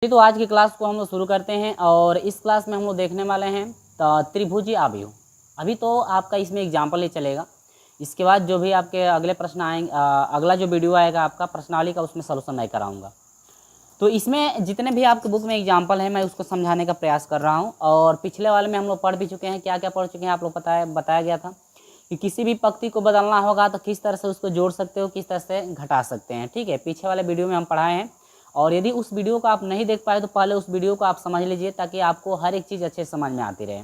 तो आज की क्लास को हम लोग शुरू करते हैं और इस क्लास में हम लोग देखने वाले हैं त्रिभुजी आव्यूह। अभी तो आपका इसमें एग्जाम्पल ही चलेगा। इसके बाद जो भी आपके अगले प्रश्न आएंगे, अगला जो वीडियो आएगा आपका प्रश्नावली का, उसमें सलूशन मैं कराऊंगा। तो इसमें जितने भी आपके बुक में एग्जाम्पल है मैं उसको समझाने का प्रयास कर रहा हूँ। और पिछले वाले में हम लोग पढ़ भी चुके हैं। क्या क्या पढ़ चुके हैं आप लोग बताया गया था कि किसी भी पंक्ति को बदलना होगा तो किस तरह से उसको जोड़ सकते हो, किस तरह से घटा सकते हैं। ठीक है, पीछे वाले वीडियो में हम पढ़ाए हैं। और यदि उस वीडियो को आप नहीं देख पाए तो पहले उस वीडियो को आप समझ लीजिए, ताकि आपको हर एक चीज़ अच्छे से समझ में आती रहे।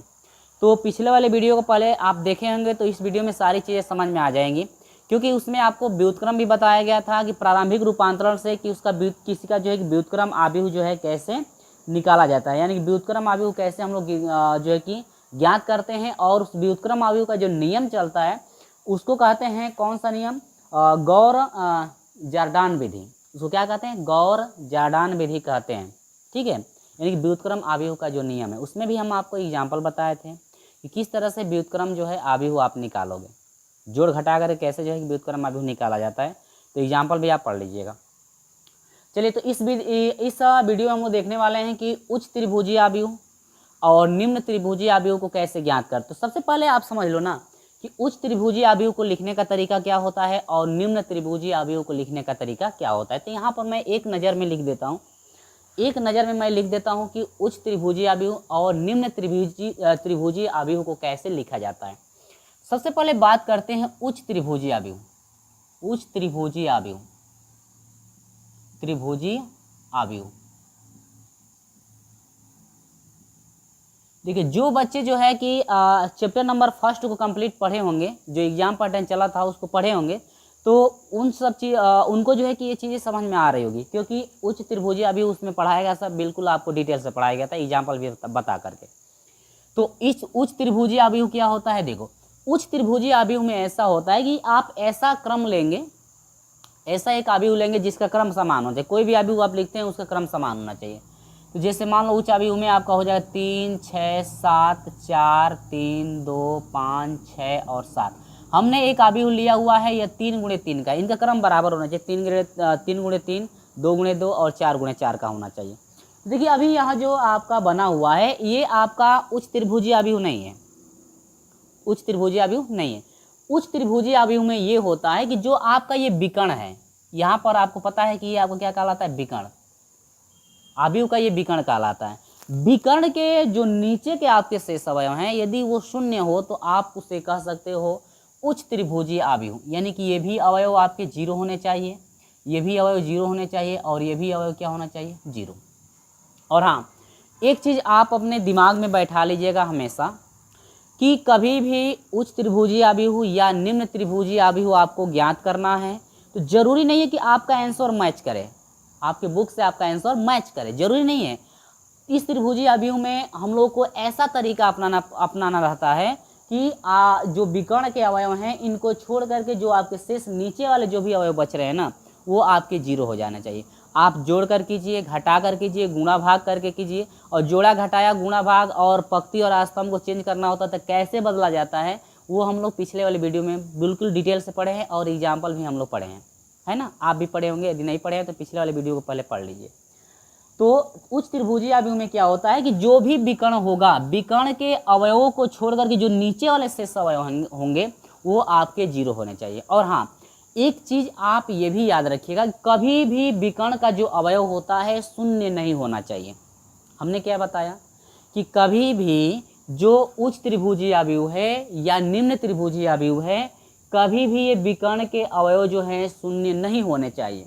तो पिछले वाले वीडियो को पहले आप देखे होंगे तो इस वीडियो में सारी चीज़ें समझ में आ जाएंगी, क्योंकि उसमें आपको व्युत्क्रम भी बताया गया था कि प्रारंभिक रूपांतरण से कि उसका किसी का जो है व्युत्क्रम आव्यूह जो है कैसे निकाला जाता है, यानी कि व्युत्क्रम आव्यूह कैसे हम लोग जो है कि ज्ञात करते हैं। और उस व्युत्क्रम आव्यूह का जो नियम चलता है उसको कहते हैं कौन सा नियम? गौर जॉर्डान विधि। उसको क्या कहते हैं? गौर जॉर्डान विधि कहते हैं। ठीक है, यानी कि व्युत्क्रम आव्यूह का जो नियम है उसमें भी हम आपको एग्जाम्पल बताए थे कि किस तरह से व्युत्क्रम जो है आव्यूह आप निकालोगे, जोड़ घटा कर कैसे जो है कि व्युत्क्रम आव्यूह निकाला जाता है। तो एग्जाम्पल भी आप पढ़ लीजिएगा। चलिए, तो इस वीडियो में हम लोग देखने वाले हैं कि उच्च त्रिभुजीय आव्यूह और निम्न त्रिभुजीय आव्यूह को कैसे ज्ञात कर। तो सबसे पहले आप समझ लो ना कि उच्च त्रिभुजीय आव्यूह को लिखने का तरीका क्या होता है और निम्न त्रिभुजीय आव्यूह को लिखने का तरीका क्या होता है। तो यहाँ पर मैं एक नज़र में लिख देता हूँ, कि उच्च त्रिभुजीय आव्यूह और निम्न त्रिभुजीय आव्यूह को कैसे लिखा जाता है। सबसे पहले बात करते हैं उच्च त्रिभुजीय आव्यूह। उच्च त्रिभुजीय आव्यूह, त्रिभुजीय आव्यूह। देखिए, जो बच्चे जो है कि चैप्टर नंबर 1 को कंप्लीट पढ़े होंगे, जो एग्जाम पैटर्न चला था उसको पढ़े होंगे, तो उन सब चीज़ उनको जो है कि ये चीज़ें समझ में आ रही होगी, क्योंकि उच्च त्रिभुजीय आव्यूह उसमें पढ़ाया गया, सब बिल्कुल आपको डिटेल से पढ़ाया गया था, एग्जाम्पल भी बता करके। तो इस उच्च त्रिभुजीय आव्यूह क्या होता है? देखो, उच्च त्रिभुजीय आव्यूह में ऐसा होता है कि आप ऐसा क्रम लेंगे, ऐसा एक आव्यूह लेंगे जिसका क्रम समान हो जाए। कोई भी आव्यूह आप लिखते हैं उसका क्रम समान होना चाहिए। तो जैसे मान लो उच्च आव्यूह में आपका हो जाएगा 3, 6, 7, 4, 3, 2, 5, 6 और 7। हमने एक आव्यूह लिया हुआ है या 3 × 3 का, इनका क्रम बराबर होना चाहिए। 3 × 3, 2 × 2 और 4 × 4 का होना चाहिए। देखिए, अभी यहाँ जो आपका बना हुआ है ये आपका उच्च त्रिभुजीय आव्यूह नहीं है। उच्च त्रिभुजीय आव्यूह नहीं है। उच्च त्रिभुजीय आव्यूह में ये होता है कि जो आपका ये विकर्ण है, यहाँ पर आपको पता है कि ये आपको क्या कहलाता है? विकर्ण। आव्यूह का ये विकर्ण कहलाता है। विकर्ण के जो नीचे के आपके शेष अवयव हैं, यदि वो शून्य हो तो आप उसे कह सकते हो उच्च त्रिभुजीय आव्यूह। यानी कि ये भी अवयव आपके 0 होने चाहिए, ये भी अवयव 0 होने चाहिए और ये भी अवयव क्या होना चाहिए? 0। और हाँ, एक चीज़ आप अपने दिमाग में बैठा लीजिएगा हमेशा कि कभी भी उच्च त्रिभुजीय आव्यूह या निम्न त्रिभुजीय आव्यूह आपको ज्ञात करना है तो जरूरी नहीं है कि आपका आंसर मैच करे, आपके बुक से आपका आंसर मैच करे, जरूरी नहीं है। इस त्रिभुजीय आव्यूह में हम लोग को ऐसा तरीका अपनाना रहता है कि जो विकर्ण के अवयव हैं इनको छोड़ करके जो आपके शेष नीचे वाले जो भी अवयव बच रहे हैं ना, वो आपके 0 हो जाना चाहिए। आप जोड़ कर कीजिए, घटा कर कीजिए, गुणा भाग करके कीजिए। और जोड़ा घटाया गुणा भाग और पंक्ति और स्तंभ को चेंज करना होता है तो कैसे बदला जाता है वो हम लोग पिछले वाले वीडियो में बिल्कुल डिटेल से पढ़े हैं और एग्जाम्पल भी हम लोग पढ़े हैं, है ना। आप भी पढ़े होंगे, यदि नहीं पढ़े हैं तो पिछले वाले वीडियो को पहले पढ़ लीजिए। तो उच्च त्रिभुजीय आव्यूह में क्या होता है कि जो भी विकर्ण होगा, विकर्ण के अवयवों को छोड़ करके जो नीचे वाले शेष अवयव होंगे वो आपके 0 होने चाहिए। और हाँ, एक चीज़ आप ये भी याद रखिएगा, कभी भी विकर्ण का जो अवयव होता है शून्य नहीं होना चाहिए। हमने क्या बताया कि कभी भी जो उच्च त्रिभुजीय आव्यूह है या निम्न त्रिभुजीय आव्यूह है, कभी भी ये विकर्ण के अवयव जो हैं शून्य नहीं होने चाहिए।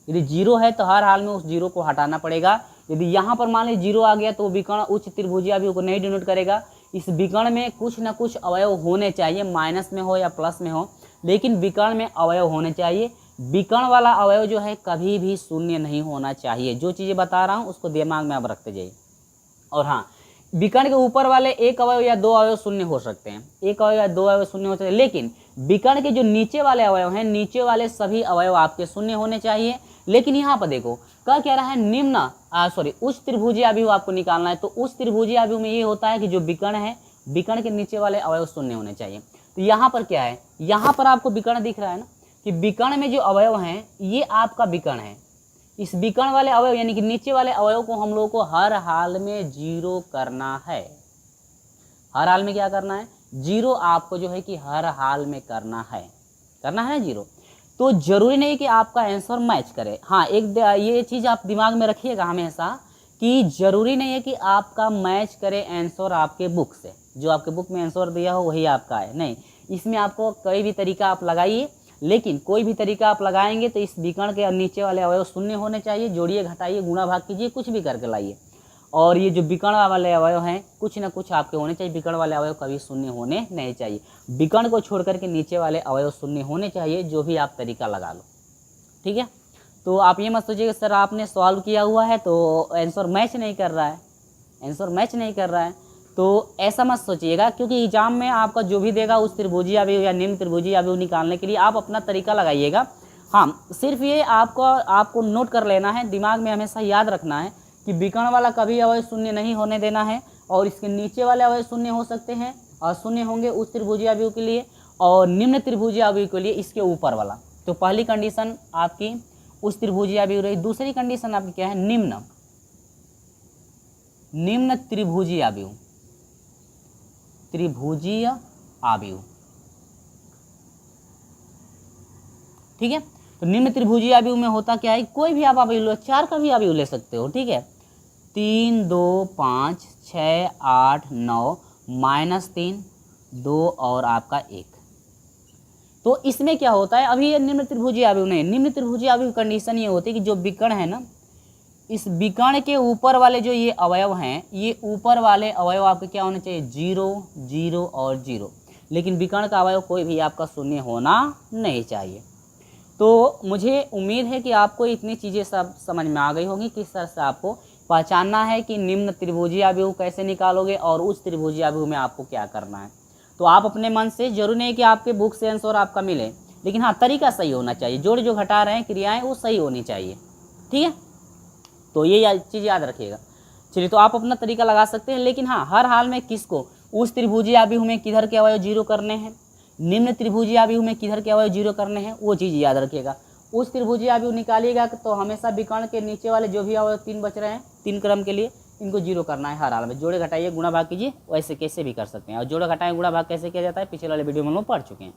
यदि 0 है तो हर हाल में उस 0 को हटाना पड़ेगा। यदि यहाँ पर मान लीजिए 0 आ गया तो विकर्ण उच्च त्रिभुजीय आव्यूह को नहीं डिनोट करेगा। इस विकर्ण में कुछ ना कुछ अवयव होने चाहिए, माइनस में हो या प्लस में हो, लेकिन विकर्ण में अवयव होने चाहिए। विकर्ण वाला अवयव जो है कभी भी शून्य नहीं होना चाहिए। जो चीज़ें बता रहा हूँ उसको दिमाग में आप रखते जाइए। और हाँ, विकर्ण के ऊपर वाले एक अवयव या 2 अवयव शून्य हो सकते हैं, एक अवयव या 2 अवयव शून्य हो सकते हैं, लेकिन विकर्ण के जो नीचे वाले अवयव हैं, नीचे वाले सभी अवयव आपके शून्य होने चाहिए। लेकिन यहाँ पर देखो क्या रहा है, निम्न उच्च त्रिभुजीय आव्यूह आपको निकालना है। तो उच्च त्रिभुजीय आव्यूह में ये होता है कि जो विकर्ण है, विकर्ण के नीचे वाले अवयव शून्य होने चाहिए। तो यहाँ पर क्या है, यहाँ पर आपको विकर्ण दिख रहा है ना कि विकर्ण में जो अवयव हैं ये आपका विकर्ण है, इस विकर्ण वाले अवयव यानी कि नीचे वाले अवयव को हम लोग को हर हाल में 0 करना है। हर हाल में क्या करना है? 0 आपको जो है कि हर हाल में करना है ना 0। तो जरूरी नहीं कि आपका आंसर मैच करे। हाँ, एक ये चीज़ आप दिमाग में रखिएगा हमेशा कि जरूरी नहीं है कि आपका मैच करे आंसर आपके बुक से, जो आपके बुक में आंसर दिया हो वही आपका है, नहीं। इसमें आपको कोई भी तरीका आप लगाइए, लेकिन कोई भी तरीका आप लगाएंगे तो इस विकर्ण के नीचे वाले अवयव शून्य होने चाहिए। जोड़िए, घटाइए, गुणा भाग कीजिए, कुछ भी करके लाइए। और ये जो विकर्ण वाले अवयव हैं कुछ ना कुछ आपके होने चाहिए। विकर्ण वाले अवयव कभी शून्य होने नहीं चाहिए। विकर्ण को छोड़ करके नीचे वाले अवयव शून्य होने चाहिए, जो भी आप तरीका लगा लो, ठीक है। तो आप ये मत सोचिए कि सर आपने सॉल्व किया हुआ है तो आंसर मैच नहीं कर रहा है, आंसर मैच नहीं कर रहा है, तो ऐसा मत सोचिएगा। क्योंकि एग्जाम में आपका जो भी देगा उस त्रिभुजीय अवयव या निम्न त्रिभुजीय अवयव निकालने के लिए आप अपना तरीका लगाइएगा। हाँ, सिर्फ ये आपको नोट कर लेना है, दिमाग में हमेशा याद रखना है कि विकर्ण वाला कभी अवयव शून्य नहीं होने देना है, और इसके नीचे वाले अवयव शून्य हो सकते हैं और शून्य होंगे उस त्रिभुजीय अवयव के लिए, और निम्न त्रिभुजीय अवयव के लिए इसके ऊपर वाला। तो पहली कंडीशन आपकी उस त्रिभुजीय अवयव रही। दूसरी कंडीशन आपकी क्या है? निम्न त्रिभुजीय अवयव, त्रिभुजीय अवयव, ठीक है। तो निम्न त्रिभुजीय अवयव में होता क्या है? कोई भी आप अवयव लो, 4 का भी अवयव ले सकते हो, ठीक है। 3, 2, 5, 6, 8, 9, -3, 2 और आपका 1। तो इसमें क्या होता है? अभी ये निम्न त्रिभुजीय अवयव नहीं, निम्न त्रिभुजीय अवयव कंडीशन ये होती है कि जो विकर्ण है ना, इस विकर्ण के ऊपर वाले जो ये अवयव हैं, ये ऊपर वाले अवयव आपके क्या होने चाहिए? 0, 0 और 0। लेकिन विकर्ण का अवयव कोई भी आपका शून्य होना नहीं चाहिए। तो मुझे उम्मीद है कि आपको इतनी चीज़ें सब समझ में आ गई होंगी, किस तरह से आपको पहचानना है कि निम्न त्रिभुजीय अवयव कैसे निकालोगे और उस त्रिभुजीय अवयव में आपको क्या करना है। तो आप अपने मन से, जरूर नहीं कि आपके बुक से आंसर आपका मिले, लेकिन हाँ तरीका सही होना चाहिए। जोड़ जो घटा रहे हैं क्रियाएं वो सही होनी चाहिए, ठीक है। तो ये चीज़ याद रखिएगा। चलिए, तो आप अपना तरीका लगा सकते हैं, लेकिन हाँ हर हाल में किसको? उस त्रिभुजीय अवयव में किधर के अवयव 0 करने हैं, निम्न त्रिभुजीय अवयव में किधर के अवयव 0 करने हैं, वो चीज़ याद रखिएगा। उस त्रिभुजीय अवयव निकालिएगा तो हमेशा विकर्ण के नीचे वाले जो भी अवयव 3 बच रहे हैं 3 क्रम के लिए, इनको 0 करना है हर हाल में। जोड़े घटाइए, गुणा भाग कीजिए, वैसे कैसे भी कर सकते हैं। और जोड़े घटाएं गुणा भाग कैसे किया जाता है पिछले वाले वीडियो में हम लोग पढ़ चुके हैं।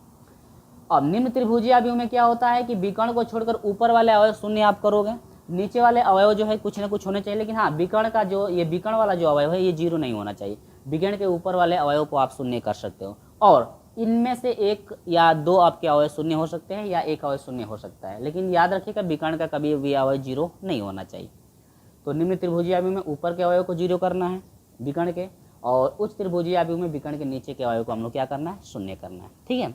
अब निम्न त्रिभुजीय अवयव में क्या होता है कि विकर्ण को छोड़कर ऊपर वाले अवयव शून्य आप करोगे, नीचे वाले अवयव जो है कुछ ना कुछ होने चाहिए। लेकिन हाँ, विकर्ण का जो ये विकर्ण वाला जो अवयव है ये 0 नहीं होना चाहिए। विकर्ण के ऊपर वाले अवयव को आप शून्य कर सकते हो, और इनमें से 1 या 2 आपके अवयव शून्य हो सकते हैं या 1 अवयव शून्य हो सकता है। लेकिन याद रखिएगा विकर्ण का कभी भी अवयव 0 नहीं होना चाहिए। तो निम्न त्रिभुजीय अवयव में ऊपर के अवयव को 0 करना है विकर्ण के, और उच्च त्रिभुजीय अवयव में विकर्ण के नीचे के अवयव को हम लोग क्या करना है? शून्य करना है, ठीक है।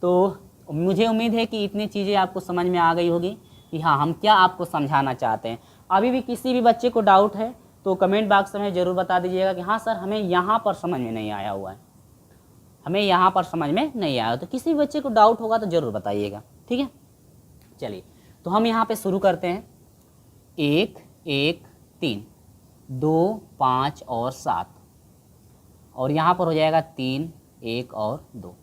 तो मुझे उम्मीद है कि इतनी चीज़ें आपको समझ में आ गई होगी कि हाँ हम क्या आपको समझाना चाहते हैं। अभी भी किसी भी बच्चे को डाउट है तो कमेंट बॉक्स में ज़रूर बता दीजिएगा कि हाँ सर हमें यहाँ पर समझ में नहीं आया हुआ है, हमें यहाँ पर समझ में नहीं आया। तो किसी भी बच्चे को डाउट होगा तो ज़रूर बताइएगा, ठीक है। चलिए, तो हम यहाँ पे शुरू करते हैं। 1, 1, 3, 2, 5 और 7, और यहाँ पर हो जाएगा 3, 1 और 2।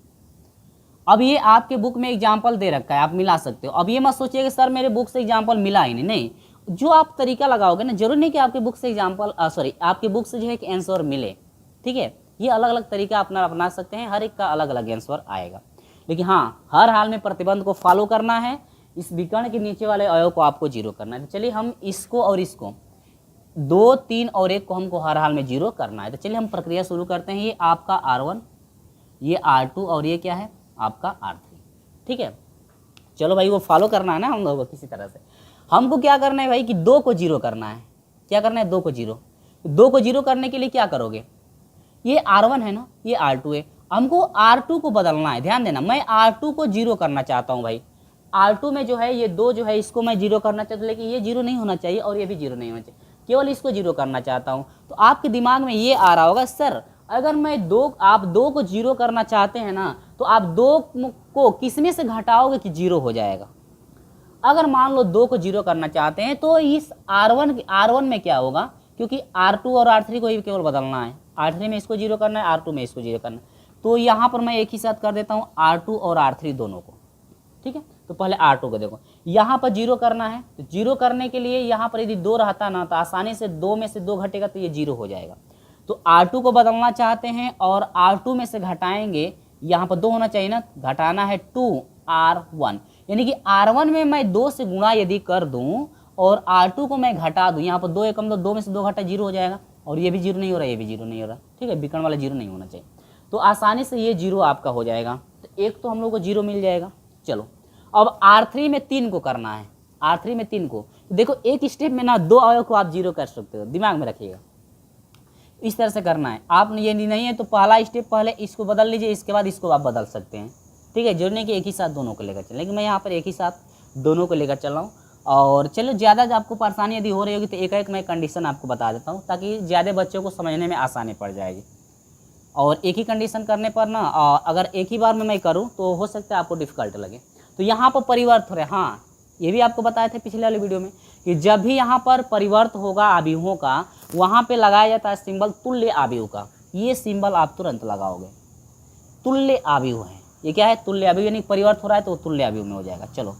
अब ये आपके बुक में एग्जाम्पल दे रखा है, आप मिला सकते हो। अब ये मत सोचिए कि सर मेरे बुक से एग्जाम्पल मिला ही नहीं, जो आप तरीका लगाओगे ना, जरूर नहीं कि आपके बुक से एग्जाम्पल आपके बुक से जो है कि आंसर मिले, ठीक है। ये अलग अलग तरीका अपना सकते हैं, हर एक का अलग अलग आंसर आएगा। लेकिन हाँ, हर हाल में प्रतिबंध को फॉलो करना है। इस विकर्ण के नीचे वाले अवयव को आपको 0 करना है। तो चलिए हम इसको और इसको 2, 3 और 1 को हमको हर हाल में 0 करना है। तो चलिए हम प्रक्रिया शुरू करते हैं। ये आपका R1, ये R2 और ये क्या है आपका R3, ठीक है। चलो भाई, वो फॉलो करना है ना हम लोगों को किसी तरह से। हमको क्या करना है भाई कि 2 को 0 करना है। क्या करना है? 2 को 0। 2 को 0 करने के लिए क्या करोगे? ये R1 है ना, ये R2 है, हमको R2 को बदलना है। ध्यान देना, मैं R2 को 0 करना चाहता हूँ भाई। R2 में जो है ये 2 जो है इसको मैं 0 करना चाहता हूँ, लेकिन ये 0 नहीं होना चाहिए और ये भी 0 नहीं होना चाहिए, केवल इसको 0 करना चाहता हूँ। तो आपके दिमाग में ये आ रहा होगा, सर अगर मैं आप 2 को 0 करना चाहते हैं ना, तो आप 2 को किसमें से घटाओगे कि 0 हो जाएगा? अगर मान लो 2 को 0 करना चाहते हैं तो इस R1 में क्या होगा, क्योंकि R2 और R3 को ही केवल बदलना है। R3 में इसको 0 करना है, R2 में इसको 0 करना है। तो यहाँ पर मैं एक ही साथ कर देता हूँ R2 और R3 दोनों को, ठीक है। तो पहले R2 को देखो, यहाँ पर जीरो करना है, तो जीरो करने के लिए यहाँ पर यदि 2 रहता ना तो आसानी से 2 में से 2 घटेगा तो ये जीरो हो जाएगा। तो R2 को बदलना चाहते हैं और R2 में से घटाएंगे, यहाँ पर 2 होना चाहिए ना, घटाना है 2R1, यानी कि R1 में मैं 2 से गुणा यदि कर दूँ और R2 को मैं घटा दूँ, यहाँ पर 2 एकम 2 में से 2 घटा जीरो हो जाएगा, और ये भी जीरो नहीं हो रहा, ये भी जीरो नहीं हो रहा, ठीक है, विकर्ण वाला जीरो नहीं होना चाहिए, तो आसानी से ये जीरो आपका हो जाएगा। तो एक तो हम लोग को जीरो मिल जाएगा। चलो अब R3 में 3 को करना है, R3 में 3 को, देखो एक स्टेप में ना 2 अवयव को आप जीरो कर सकते हो, दिमाग में रखिएगा, इस तरह से करना है। आप ये नहीं है तो पहला स्टेप पहले इसको बदल लीजिए, इसके बाद इसको आप बदल सकते हैं, ठीक है, जोड़ने के एक ही साथ दोनों को लेकर चलें, लेकिन मैं यहाँ पर एक ही साथ दोनों को लेकर चल रहा हूँ। और चलो ज़्यादा आपको परेशानी यदि हो रही होगी तो एक एक मैं कंडीशन आपको बता देता हूँ, ताकि ज़्यादा बच्चों को समझने में आसानी पड़ जाएगी। और एक ही कंडीशन करने पर ना अगर एक ही बार में मैं करूँ तो हो सकता है आपको डिफ़िकल्ट लगे। तो यहाँ पर परिवर्त हो रहा है, हाँ ये भी आपको बताए थे पिछले वाले वीडियो में कि जब भी यहाँ पर परिवर्त होगा अवयवों का, वहाँ पे लगाया जाता है सिंबल तुल्य अवयव का। ये सिंबल आप तुरंत लगाओगे, तुल्य अवयव है, ये क्या है, तुल्य अवयव, यानी परिवर्त हो रहा है तो तुल्य अवयव में हो जाएगा। चलो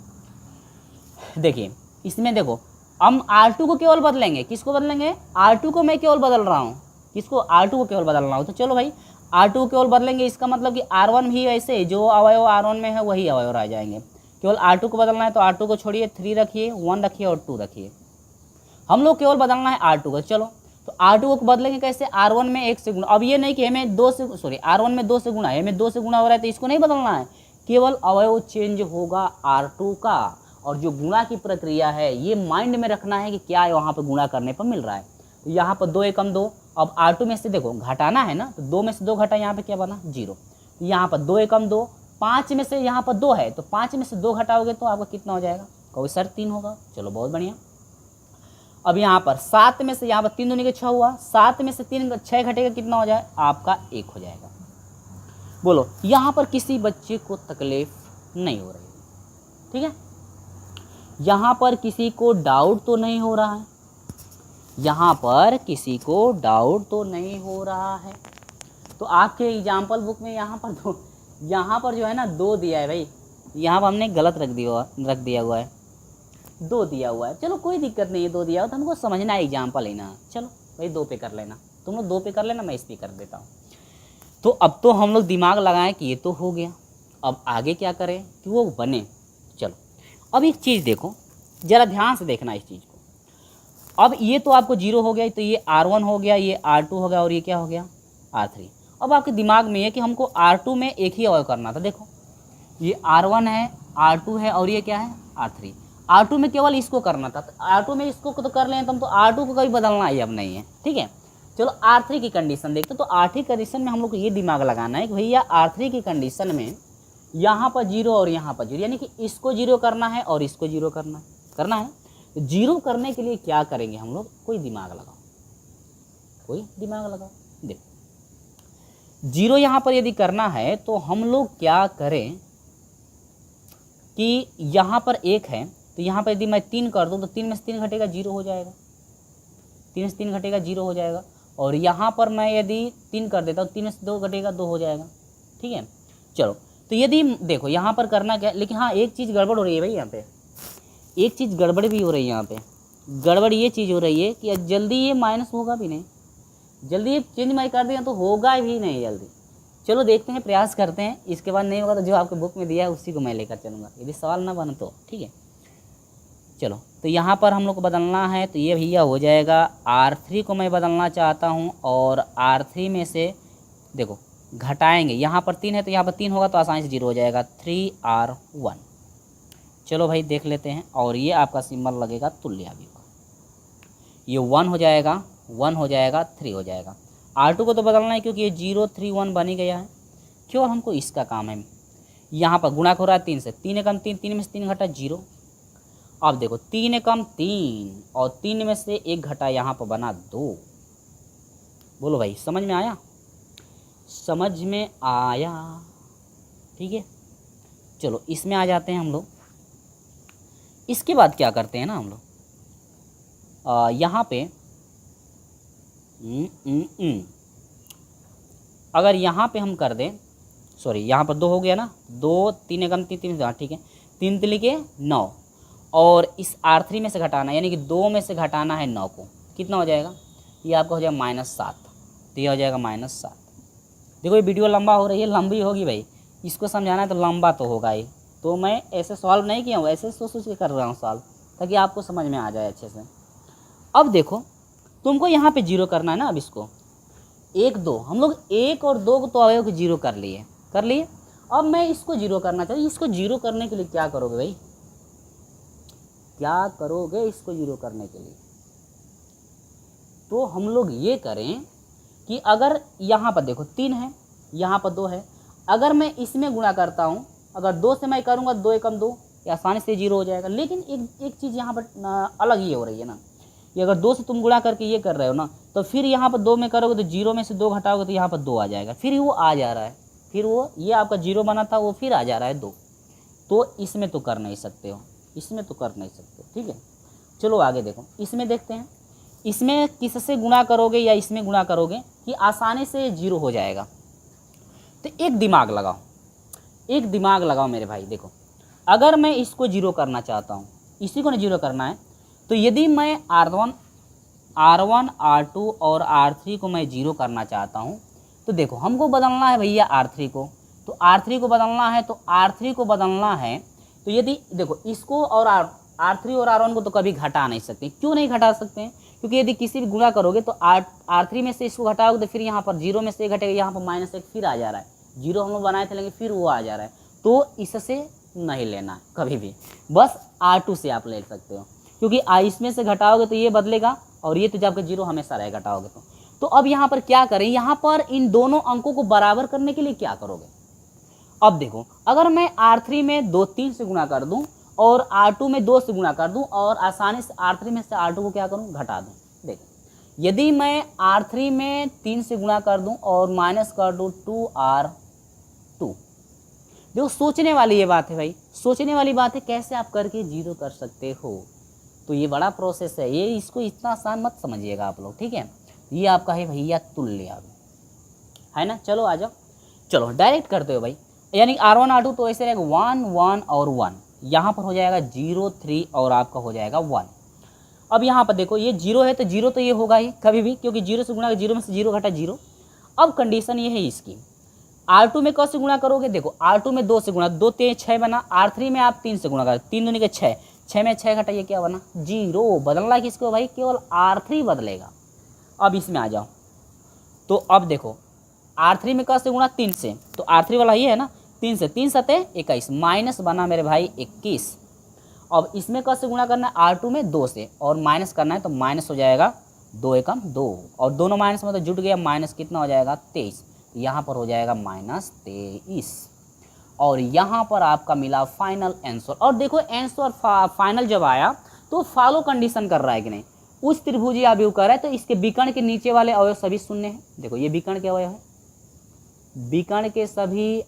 देखिए इसमें देखो हम R2 को केवल बदलेंगे, किसको बदलेंगे, R2 को मैं केवल बदल रहा हूँ, किसको, R2 को केवल बदल रहा हूँ। तो चलो भाई R2 को केवल बदलेंगे, इसका मतलब कि R1 भी वैसे जो अवयव R1 में है वही अवयव रह जाएंगे। केवल R2 को बदलना है तो R2 को छोड़िए, 3 रखिए, 1 रखिए और 2 रखिए। हम लोग केवल बदलना है R2 को। चलो तो R2 को बदलेंगे कैसे, R1 में 1 से गुणा, अब ये नहीं कि हमें 2 से, सॉरी R1 में 2 से गुणा है, हमें 2 से गुणा हो रहा है तो इसको नहीं बदलना है, केवल अवयव चेंज होगा R2 का। और जो गुणा की प्रक्रिया है ये माइंड में रखना है कि क्या वहाँ पर गुणा करने पर मिल रहा है। तो यहाँ पर 2 एकम 2, अब R2 में से देखो घटाना है ना, तो 2 में से 2 घटा, यहाँ पे क्या बना, जीरो। यहाँ पर 2 एकम 2, 5 में से यहाँ पर 2 है तो 5 में से 2 घटाओगे तो आपका कितना हो जाएगा, कहोगे सर 3 होगा। चलो बहुत बढ़िया। अब यहाँ पर 7 में से, यहाँ पर 3 दूनी के 6 हुआ, 7 में से 3 6 घटेगा, कितना हो जाए, आपका 1 हो जाएगा। बोलो यहाँ पर किसी बच्चे को तकलीफ नहीं हो रही है, ठीक है, यहाँ पर किसी को डाउट तो नहीं हो रहा है, यहाँ पर किसी को डाउट तो नहीं हो रहा है। तो आपके एग्जाम्पल बुक में यहाँ पर जो है ना 2 दिया है भाई, यहाँ पर हमने गलत रख दिया हुआ है, 2 दिया हुआ है। चलो कोई दिक्कत नहीं है, 2 दिया हुआ तो हमको समझना है, एग्जाम्पल लेना। चलो भाई 2 पे कर लेना, तुम लोग 2 पे कर लेना, मैं इस पे कर देता हूँ। तो अब तो हम लोग दिमाग लगाएं कि ये तो हो गया, अब आगे क्या करें कि वो बने। चलो अब एक चीज़ देखो, ज़रा ध्यान से देखना इस चीज़ को। अब ये तो आपको 0 हो गया, तो ये R1 हो गया, ये R2 हो गया और ये क्या हो गया, R3। अब आपके दिमाग में है कि हमको R2 में एक ही अवयव करना था। देखो ये R1 है, R2 है और ये क्या है, R3। R2 में केवल इसको करना था, तो R2 में इसको तो कर लें, तो हम तो R2 को कभी बदलना ही अब नहीं है, ठीक है। चलो R3 की कंडीशन देखते, तो R3 कंडीशन में हम लोग को ये दिमाग लगाना है कि भैया R3 की कंडीशन में यहाँ पर 0 और यहाँ पर 0, यानी कि इसको 0 करना है और इसको 0 करना है। तो 0 करने के लिए क्या करेंगे हम लोग, कोई दिमाग लगाओ, कोई दिमाग लगाओ। देखो 0 यहाँ पर यदि करना है तो हम लोग क्या करें कि यहाँ पर 1 है, तो यहाँ पर यदि मैं 3 कर दूँ तो 3 में से 3 घटेगा, 0 हो जाएगा, 3 में से 3 घटेगा, 0 हो जाएगा। और यहाँ पर मैं यदि 3 कर देता हूँ, 3 में से 2 घटेगा, 2 हो जाएगा, ठीक है। चलो तो यदि देखो यहाँ पर करना क्या, लेकिन हाँ एक चीज़ गड़बड़ हो रही है भाई, यहाँ पे एक चीज़ गड़बड़ भी हो रही है। यहाँ पे गड़बड़ ये चीज़ हो रही है कि जल्दी ये माइनस होगा भी नहीं, जल्दी ये चेंज मैं कर दिया तो होगा भी नहीं जल्दी। चलो देखते हैं, प्रयास करते हैं, इसके बाद नहीं होगा तो जो आपके बुक में दिया है उसी को मैं लेकर चलूँगा, यदि सवाल ना बने तो, ठीक है। चलो तो यहाँ पर हम लोग को बदलना है, तो ये भैया हो जाएगा R3 को मैं बदलना चाहता हूँ, और R3 में से देखो घटाएंगे, यहाँ पर 3 है तो यहाँ पर 3 होगा तो आसानी से 0 हो जाएगा, 3R1। चलो भाई देख लेते हैं, और ये आपका सिंबल लगेगा तुल्य अवयव का, ये 1 हो जाएगा, 1 हो जाएगा, 3 हो जाएगा। R2 को तो बदलना है क्योंकि ये 0 3 1 बन ही गया है, क्यों हमको इसका काम है। यहाँ पर गुणा हो रहा है 3 से, 3 एकम 3, 3 में से 3 घटा 0। अब देखो 3 एकम 3 और 3 में से 1 घटा, यहाँ पर बना 2। बोलो भाई समझ में आया, समझ में आया, ठीक है। चलो इसमें आ जाते हैं हम लोग। इसके बाद क्या करते हैं ना हम लोग, यहाँ पे अगर यहाँ पे हम कर दें, सॉरी यहाँ पर 2 हो गया ना, 2 3 एकम 3 3, ठीक है, 3 3 के 9, और इस R3 में से घटाना, यानी कि 2 में से घटाना है 9 को, कितना हो जाएगा, ये आपका हो जाएगा -7, तो ये हो जाएगा -7। देखो ये वीडियो लंबा हो रही है, लंबी होगी भाई, इसको समझाना है तो लंबा तो होगा ही, तो मैं ऐसे सॉल्व नहीं किया हूँ, ऐसे सोच सोच के कर रहा हूँ सॉल्व, ताकि आपको समझ में आ जाए अच्छे से। अब देखो तुमको यहाँ पे जीरो करना है ना, अब इसको 1 2 हम लोग 1 और 2 को तो अवयव को जीरो कर लिए। अब मैं इसको जीरो करना चाहिए। इसको जीरो करने के लिए क्या करोगे भाई, क्या करोगे इसको जीरो करने के लिए, तो हम लोग ये करें कि अगर यहाँ पर देखो 3 है, यहाँ पर 2 है, अगर मैं इसमें गुणा करता हूँ, अगर 2 से मैं करूँगा 2 एकम 2, ये आसानी से जीरो हो जाएगा। लेकिन एक चीज़ यहाँ पर अलग ही हो रही है ना, ये अगर 2 से तुम गुणा करके ये कर रहे हो ना, तो फिर यहाँ पर 2 में करोगे तो 0 में से 2 घटाओगे तो यहाँ पर 2 आ जाएगा, फिर वो आ जा रहा है, फिर वो ये आपका 0 बना था वो फिर आ जा रहा है 2, तो इसमें तो कर नहीं सकते हो, इसमें तो कर नहीं सकते। ठीक है, चलो आगे देखो, इसमें देखते हैं, इसमें किससे गुणा करोगे या इसमें गुणा करोगे कि आसानी से 0 हो जाएगा। तो एक दिमाग लगाओ मेरे भाई। देखो अगर मैं इसको 0 करना चाहता हूँ, इसी को ना 0 करना है, तो यदि मैं R1 R2 और R3 को मैं 0 करना चाहता हूँ, तो देखो हमको बदलना है भैया R3 को, तो R3 को बदलना है, तो R3 को बदलना है, तो यदि देखो इसको और R3 और R1 को तो कभी घटा नहीं सकते। क्यों नहीं घटा सकते हैं, क्योंकि यदि किसी भी गुणा करोगे तो R3 में से इसको घटाओगे तो फिर यहाँ पर 0 में से घटेगा, यहाँ पर -1 फिर आ जा रहा है, 0 हम लोग बनाए थे लेकिन फिर वो आ जा रहा है, तो इससे नहीं लेना है कभी भी, बस R2 से आप ले सकते हो, क्योंकि इसमें से घटाओगे तो ये बदलेगा और ये तो जब आपका 0 हमेशा रहेगा घटाओगे तो अब यहाँ पर क्या करें, यहाँ पर इन दोनों अंकों को बराबर करने के लिए क्या करोगे। अब देखो अगर मैं R3 में 3 से गुणा कर दूं और R2 में 2 से गुणा कर दूं और आसानी से R3 में से R2 को क्या करूं, घटा दूं। देखो यदि मैं R3 में 3 से गुणा कर दूं और माइनस कर दूं 2R2, देखो सोचने वाली ये बात है भाई, सोचने वाली बात है, कैसे आप करके 0 कर सकते हो, तो ये बड़ा प्रोसेस है, ये इसको इतना आसान मत समझिएगा आप लोग। ठीक है, ये आपका है भैया तुल्य है ना। चलो आ जाओ, चलो डायरेक्ट करते हो भाई, यानी R1 R2 तो ऐसे रहेगा 1 1 और 1, यहाँ पर हो जाएगा 0 3 और आपका हो जाएगा 1। अब यहाँ पर देखो ये 0 है तो 0 तो ये होगा ही कभी भी, क्योंकि 0 से गुणा, 0 में से 0 घटा 0। अब कंडीशन ये है इसकी, R2 में कैसे गुणा करोगे, देखो R2 में 2 से गुणा, 2 3 6 बना, R3 में आप 3 से गुणा करोगे, 3 दूनी के 6, 6 में 6 घटाइए क्या बना 0, बदलना किसको भाई, केवल R3 बदलेगा। अब इसमें आ जाओ, तो अब देखो R3 में कैसे गुणा 3 से, तो R3 वाला ये है ना, 3 से, 3 सते 21, माइनस बना मेरे भाई 21। अब इसमें कैसे गुणा करना है, R2 में 2 से और माइनस करना है, तो माइनस हो जाएगा 2 एकम 2 और दोनों माइनस में तो जुट गया, माइनस कितना हो जाएगा 23, यहाँ पर हो जाएगा -23 और यहाँ पर आपका मिला फाइनल आंसर। और देखो आंसर फाइनल जब आया तो फॉलो कंडीशन कर रहा है कि नहीं, उस त्रिभुजी अवयव कर रहा है, तो इसके विकर्ण के नीचे वाले अवयव सभी शून्य हैं। देखो ये विकर्ण के अवयव है, विकर्ण के सभी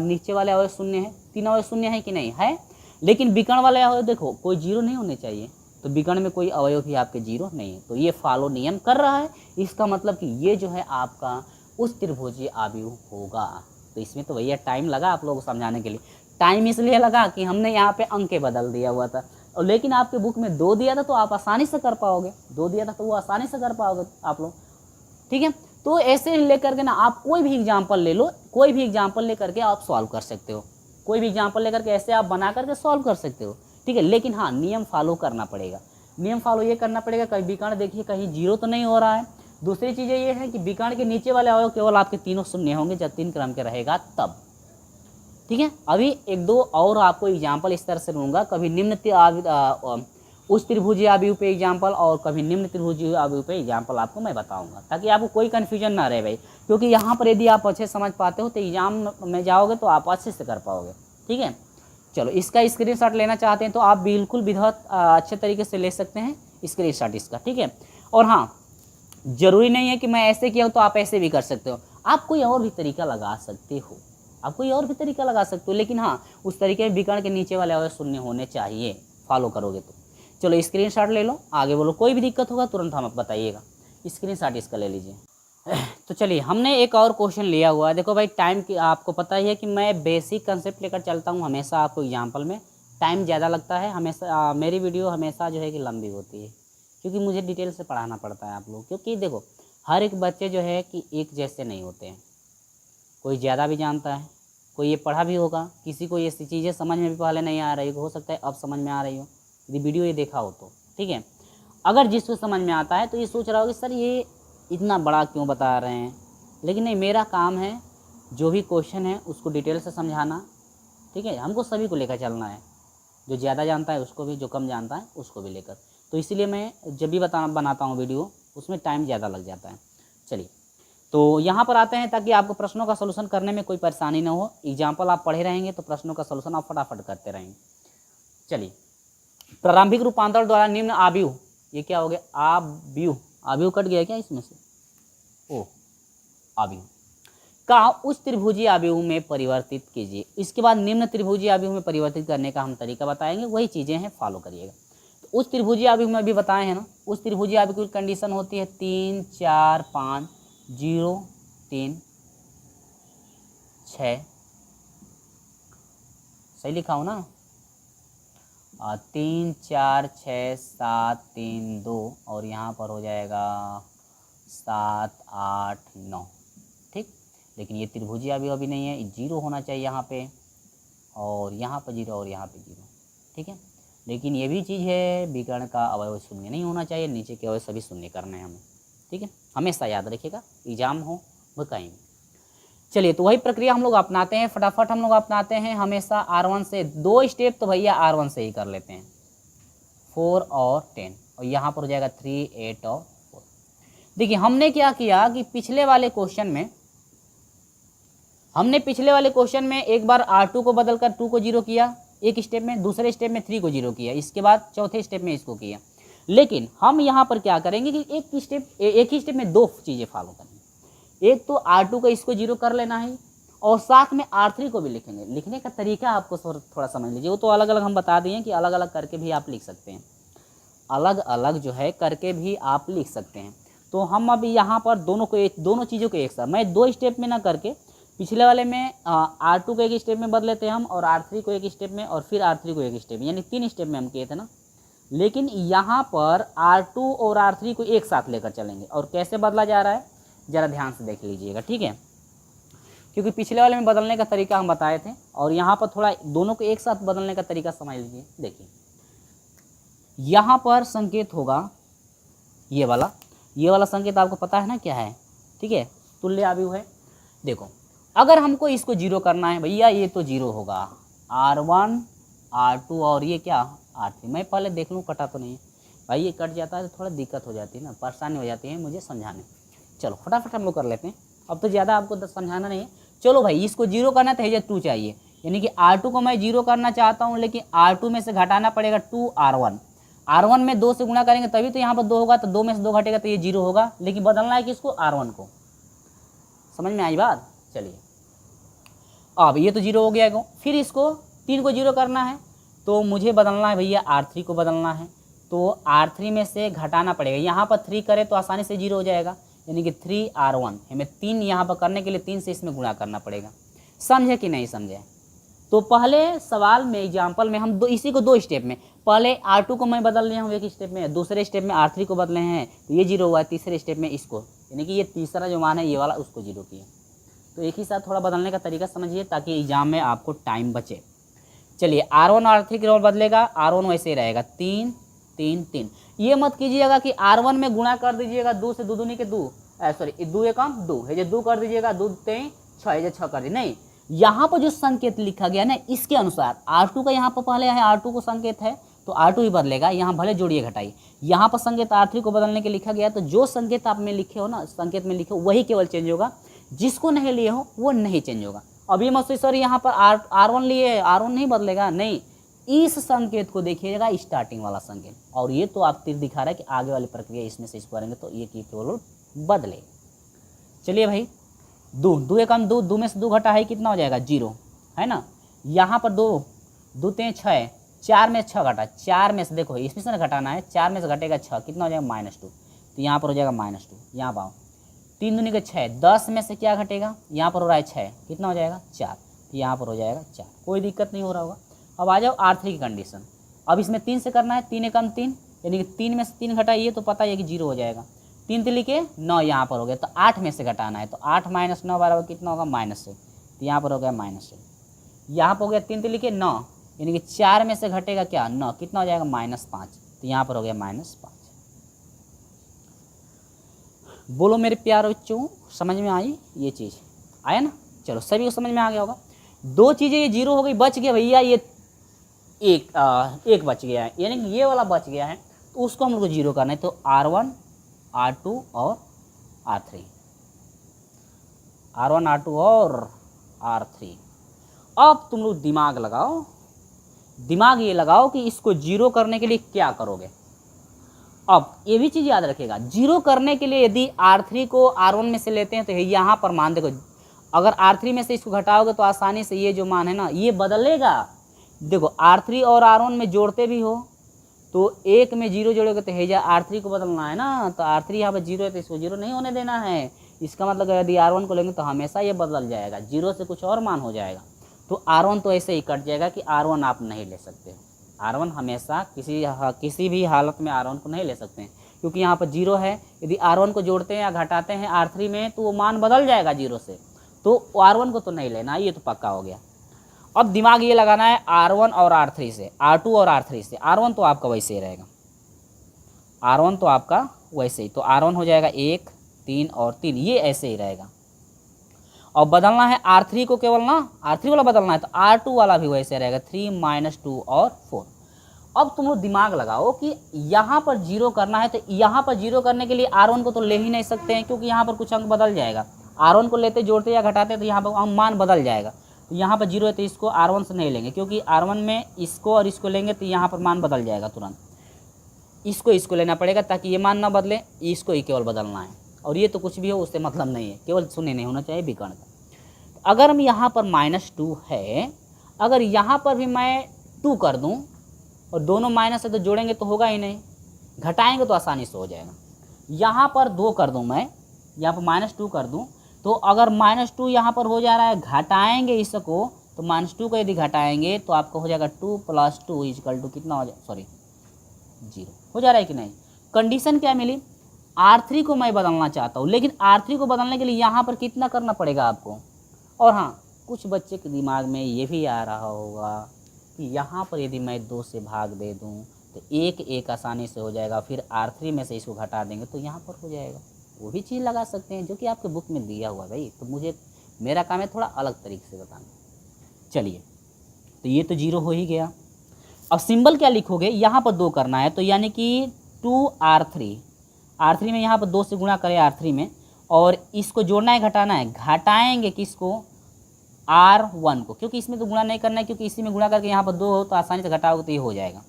नीचे वाले अवयव शून्य है, 3 अवयव शून्य है कि नहीं है, लेकिन विकर्ण वाले अवयव देखो कोई 0 नहीं होने चाहिए, तो विकर्ण में कोई अवयव भी आपके 0 नहीं है, तो ये फॉलो नियम कर रहा है, इसका मतलब कि ये जो है आपका उस त्रिभुजी अवयव होगा। तो इसमें तो भैया टाइम लगा आप लोगों को समझाने के लिए, टाइम इसलिए लगा कि हमने यहाँ पे अंक बदल दिया हुआ था, और लेकिन आपके बुक में 2 दिया था तो आप आसानी से कर पाओगे, 2 दिया था तो वो आसानी से कर पाओगे आप लोग। ठीक है, तो ऐसे लेकर के ना आप कोई भी एग्जाम्पल ले लो, कोई भी एग्जाम्पल लेकर के आप सॉल्व कर सकते हो, कोई भी एग्जाम्पल लेकर के ऐसे आप बना करके सॉल्व कर सकते हो। ठीक है, लेकिन हाँ नियम फॉलो करना पड़ेगा, नियम फॉलो ये करना पड़ेगा, कहीं विकर्ण देखिए कहीं 0 तो नहीं हो रहा है। दूसरी चीज़ें ये है कि विकर्ण के नीचे वाले अवयव केवल आपके तीनों शून्य होंगे जब 3 क्रम के रहेगा तब। ठीक है, अभी 1-2 और आपको एग्जाम्पल इस तरह से लूँगा, कभी निम्न उस त्रिभुजी अवयव पे एग्जाम्पल और कभी निम्न त्रिभुजी अवयव पे एग्जाम्पल आपको मैं बताऊंगा, ताकि आपको कोई कन्फ्यूजन ना रहे भाई, क्योंकि यहाँ पर यदि आप अच्छे समझ पाते हो तो एग्जाम में जाओगे तो आप अच्छे से कर पाओगे। ठीक है, चलो इसका स्क्रीनशॉट लेना चाहते हैं तो आप बिल्कुल विधिवत अच्छे तरीके से ले सकते हैं स्क्रीनशॉट इसका। ठीक है, और हाँ ज़रूरी नहीं है कि मैं ऐसे किया हूँ तो आप ऐसे भी कर सकते हो, आप कोई और भी तरीका लगा सकते हो, आप कोई और भी तरीका लगा सकते हो, लेकिन हाँ उस तरीके में विकर्ण के नीचे वाले अवयव शून्य होने चाहिए, फॉलो करोगे तो। चलो स्क्रीनशॉट ले लो, आगे बोलो, कोई भी दिक्कत होगा तुरंत हमें बताइएगा, स्क्रीनशॉट इसका ले लीजिए। तो चलिए हमने एक और क्वेश्चन लिया हुआ है। देखो भाई टाइम की आपको पता ही है कि मैं बेसिक कंसेप्ट लेकर चलता हूँ हमेशा, आपको एग्जाम्पल में टाइम ज़्यादा लगता है हमेशा। मेरी वीडियो हमेशा जो है कि लंबी होती है, क्योंकि मुझे डिटेल से पढ़ाना पड़ता है आप लोग। क्योंकि देखो हर एक बच्चे जो है कि एक जैसे नहीं होते हैं, कोई ज़्यादा भी जानता है, कोई ये पढ़ा भी होगा, किसी को ये चीज़ें समझ में भी पहले नहीं आ रही हो सकता है अब समझ में आ रही हो, यदि वीडियो ये देखा हो तो। ठीक है, अगर जिसको समझ में आता है तो ये सोच रहा होगा सर ये इतना बड़ा क्यों बता रहे हैं, लेकिन नहीं, मेरा काम है जो भी क्वेश्चन है उसको डिटेल से समझाना। ठीक है, हमको सभी को लेकर चलना है, जो ज़्यादा जानता है उसको भी, जो कम जानता है उसको भी लेकर। तो इसीलिए मैं जब भी बनाता हूँ वीडियो उसमें टाइम ज़्यादा लग जाता है। चलिए, तो यहाँ पर आते हैं ताकि आपको प्रश्नों का सलूशन करने में कोई परेशानी ना हो। एग्जाम्पल आप पढ़े रहेंगे तो प्रश्नों का सलूशन आप फटाफट करते रहेंगे। चलिए, प्रारंभिक रूपांतरण द्वारा निम्न आव्यूह, ये क्या हो गया, आव्यूह, आव्यूह कट गया क्या इसमें से, ओ आव्यूह का उस त्रिभुजीय आव्यूह में परिवर्तित कीजिए। इसके बाद निम्न त्रिभुजीय आव्यूह में परिवर्तित करने का हम तरीका बताएंगे, वही चीज़ें हैं, फॉलो करिएगा। तो उस त्रिभुजीय आव्यूह में अभी बताए हैं ना, उस त्रिभुजीय आव्यूह की कंडीशन होती है 3 4 5 0 3 6, सही लिखा हो ना, 3 4 6 7 3 2 और यहाँ पर हो जाएगा 7 8 9। ठीक, लेकिन ये त्रिभुजीय आव्यूह अभी नहीं है, 0 होना चाहिए यहाँ पे, और यहाँ पर 0 और यहाँ पे 0। ठीक है, लेकिन ये भी चीज़ है, विकर्ण का अवयव शून्य नहीं होना चाहिए, नीचे के अवयव सभी शून्य करने हैं हमें। ठीक है, हमेशा याद रखिएगा, एग्जाम हो वो कहीं। चलिए, तो वही प्रक्रिया हम लोग अपनाते हैं, फटाफट हम लोग अपनाते हैं हमेशा। R1 से 2 स्टेप तो भैया R1 से ही कर लेते हैं, 4 और 10, और यहाँ पर हो जाएगा 3 8 और 4। देखिए हमने क्या किया कि पिछले वाले क्वेश्चन में एक बार R2 को बदलकर 2 को 0 किया एक स्टेप में, दूसरे स्टेप में 3 को 0 किया, इसके बाद चौथे स्टेप में इसको किया। लेकिन हम यहाँ पर क्या करेंगे कि एक ही स्टेप में 2 चीज़ें फॉलो करेंगे। एक तो R2 को इसको 0 कर लेना है, और साथ में R3 को भी लिखेंगे। लिखने का तरीका आपको थोड़ा समझ लीजिए, वो तो अलग अलग हम बता दिए कि अलग अलग करके भी आप लिख सकते हैं, अलग अलग जो है करके भी आप लिख सकते हैं। तो हम अभी यहाँ पर दोनों चीज़ों को एक साथ, मैं 2 स्टेप में ना करके पिछले वाले में R2 को एक स्टेप में बदले थे हम, और R3 को एक स्टेप में, और फिर R3 को एक स्टेप में, यानी 3 स्टेप में हम किए थे ना। लेकिन यहाँ पर R2 और R3 को एक साथ लेकर चलेंगे, और कैसे बदला जा रहा है ज़रा ध्यान से देख लीजिएगा। ठीक है, क्योंकि पिछले वाले में बदलने का तरीका हम बताए थे, और यहाँ पर थोड़ा दोनों को एक साथ बदलने का तरीका समझ लीजिए। देखिए यहाँ पर संकेत होगा ये वाला संकेत आपको पता है ना क्या है। ठीक है, तुल्य आव्यूह है। देखो अगर हमको इसको 0 करना है भैया, ये तो 0 होगा, R1 R2 और ये क्या R3। मैं पहले देख लूँ कटा तो नहीं भाई, ये कट जाता है तो थोड़ा दिक्कत हो जाती है ना, परेशानी हो जाती है मुझे समझाने। चलो फटाफट हम लोग कर लेते हैं, अब तो ज़्यादा आपको समझाना नहीं है। चलो भाई, इसको 0 करना तो 2 चाहिए, यानी कि R2 को मैं 0 करना चाहता हूँ, लेकिन R2 में से घटाना पड़ेगा 2 R1। R1 में 2 से गुणा करेंगे तभी तो यहाँ पर 2 होगा, तो 2 में से 2 घटेगा तो ये 0 होगा, लेकिन बदलना है किसको, R1 को। समझ में आई बात। चलिए, अब ये तो 0 हो गया, फिर इसको 3 को 0 करना है, तो मुझे बदलना है भैया R3 को बदलना है। तो R3 में से घटाना पड़ेगा, यहाँ पर 3 करें तो आसानी से 0 हो जाएगा, यानी कि 3R1। हमें 3 यहाँ पर करने के लिए 3 से इसमें गुणा करना पड़ेगा। समझे कि नहीं समझे। तो पहले सवाल में एग्जाम्पल में हम इसी को 2 स्टेप में, पहले R2 को मैं बदल लिया हूँ एक स्टेप में, दूसरे स्टेप में R3 को बदले हैं तो ये 0 हुआ है, तीसरे स्टेप में इसको, यानी कि ये तीसरा जो मान है ये वाला, उसको 0 किया। तो एक ही साथ थोड़ा बदलने का तरीका समझिए ताकि एग्जाम में आपको टाइम बचे। चलिए, R1 R3 की रोल बदलेगा, R1 वैसे ही रहेगा 3 3 3। ये मत कीजिएगा कि R1 में गुणा कर दीजिएगा 2 से, 2 दूनी के 2, सॉरी 2 एकम 2 है, जो 2 कर दीजिएगा, 2 3 6 है, जो 6 कर दीजिए। नहीं, यहाँ पर जो संकेत लिखा गया ना इसके अनुसार R2 का यहाँ पर पहले है, R2 को संकेत है तो R2 ही बदलेगा। यहाँ भले जोड़िए घटाइए, यहाँ पर संकेत R3 को बदलने के लिखा गया, तो जो संकेत आप में लिखे हो ना, संकेत में लिखे हो वही केवल चेंज होगा, जिसको नहीं लिए हो वो नहीं चेंज होगा। अभी मत सर यहाँ पर R1 लिए, R1 नहीं बदलेगा, नहीं, इस संकेत को देखिएगा, स्टार्टिंग वाला संकेत, और ये तो आप तीर दिखा रहा है कि आगे वाली प्रक्रिया इसमें से इसको करेंगे तो ये केवल बदले। चलिए भाई, 2 एकम 2, 2 में से 2 घटा है कितना हो जाएगा 0, है ना। यहाँ पर 2 2 3 6, 4 में 6 घटा, 4 में से देखो इसमें से घटाना है, 4 में से घटेगा 6, कितना हो जाएगा -2, तो यहाँ पर हो जाएगा -2। यहाँ पाओ 3 दूनी के 6, 10 में से क्या घटेगा, यहाँ पर हो रहा है 6, कितना हो जाएगा 4, तो यहाँ पर हो जाएगा 4। कोई दिक्कत नहीं हो रहा होगा। अब आ जाओ R3 की कंडीशन। अब इसमें 3 से करना है, 3 एकम 3, यानी कि 3 में से 3 घटाइए तो पता है कि 0 हो जाएगा। 3 3 के 9 यहाँ पर हो गया, तो 8 में से घटाना है, तो 8 - 9 बराबर कितना होगा -6, तो यहाँ पर हो गया -6। यहाँ पर हो गया 3 3 के 9, यानी कि 4 में से घटेगा क्या 9, कितना हो जाएगा -5, तो यहाँ पर हो गया -5। बोलो मेरे प्यारे बच्चों, समझ में आई ये चीज़? आया ना? चलो सभी को समझ में आ गया होगा। दो चीज़ें ये 0 हो गई, बच गया भैया ये एक बच गया है, यानी कि ये वाला बच गया है, तो उसको हम लोग को 0 करना है। तो R1 R2 और R3, R1 R2 और R3। अब तुम लोग दिमाग लगाओ, दिमाग ये लगाओ कि इसको 0 करने के लिए क्या करोगे। अब ये भी चीज़ याद रखिएगा, 0 करने के लिए यदि R3 को R1 में से लेते हैं तो यहाँ पर मान देखो, अगर R3 में से इसको घटाओगे तो आसानी से ये जो मान है ना ये बदलेगा। देखो R3 और R1 में जोड़ते भी हो तो एक में 0 जोड़ोगे तो है R3 को बदलना है ना, तो R3 यहाँ पर 0 है तो इसको 0 नहीं होने देना है। इसका मतलब यदि R1 को लेंगे तो हमेशा ये बदल जाएगा, 0 से कुछ और मान हो जाएगा। तो R1 तो ऐसे ही कट जाएगा कि R1 आप नहीं ले सकते हो। R1 हमेशा किसी भी हालत में R1 को नहीं ले सकते हैं, क्योंकि यहाँ पर 0 है। यदि R1 को जोड़ते हैं या घटाते हैं R3 में तो वो मान बदल जाएगा 0 से, तो R1 को तो नहीं लेना, ये तो पक्का हो गया। अब दिमाग ये लगाना है R1 और R3 से, R2 और R3 से। R1 तो आपका वैसे ही रहेगा, R1 तो आपका वैसे ही, तो R1 हो जाएगा 1 3 और 3, ये ऐसे ही रहेगा। और बदलना है R3 को, केवल ना R3 वाला बदलना है, तो R2 वाला भी वैसे रहेगा, 3 - 2 और 4। अब तुम लोग दिमाग लगाओ कि यहाँ पर 0 करना है, तो यहाँ पर 0 करने के लिए R1 को तो ले ही नहीं सकते हैं, क्योंकि यहाँ पर कुछ अंक बदल जाएगा। R1 को लेते जोड़ते या घटाते तो यहाँ पर मान बदल जाएगा। तो यहाँ पर 0 है तो इसको R1 से नहीं लेंगे, क्योंकि R1 में इसको और इसको लेंगे तो यहाँ पर मान बदल जाएगा तुरंत। इसको लेना पड़ेगा ताकि ये मान ना बदले, इसको ही केवल बदलना है। और ये तो कुछ भी हो उससे मतलब नहीं है, केवल शून्य नहीं होना चाहिए विकर्ण का। अगर हम यहाँ पर -2 है, अगर यहाँ पर भी मैं 2 कर दूँ और दोनों माइनस है तो जोड़ेंगे तो होगा ही नहीं, घटाएंगे तो आसानी से हो जाएगा। यहाँ पर 2 कर दूँ मैं, यहाँ पर -2 कर दूँ, तो अगर -2 यहाँ पर हो जा रहा है, घटाएंगे इसको तो -2 को यदि घटाएंगे तो आपको हो जाएगा 2 + 2 = कितना हो जाए, सॉरी 0 हो जा रहा है कि नहीं। कंडीशन क्या मिली, R3 को मैं बदलना चाहता हूँ, लेकिन R3 को बदलने के लिए यहाँ पर कितना करना पड़ेगा आपको। और हाँ, कुछ बच्चे के दिमाग में ये भी आ रहा होगा कि यहाँ पर यदि मैं 2 से भाग दे दूँ तो 1 आसानी से हो जाएगा, फिर R3 में से इसको घटा देंगे तो यहाँ पर हो जाएगा। वो भी चीज़ लगा सकते हैं जो कि आपके बुक में दिया हुआ है भाई, तो मेरा काम है थोड़ा अलग तरीके से बताना। चलिए, तो ये तो 0 हो ही गया। अब सिंबल क्या लिखोगे, यहाँ पर 2 करना है, तो यानी कि 2R3 में यहाँ पर 2 से गुणा करें R3 में, और इसको जोड़ना है घटाना है, घटाएंगे किसको, R1 को, क्योंकि इसमें तो गुणा नहीं करना है, क्योंकि इसी में गुणा करके यहाँ पर 2 हो तो आसानी से घटाओगे तो ये हो जाएगा।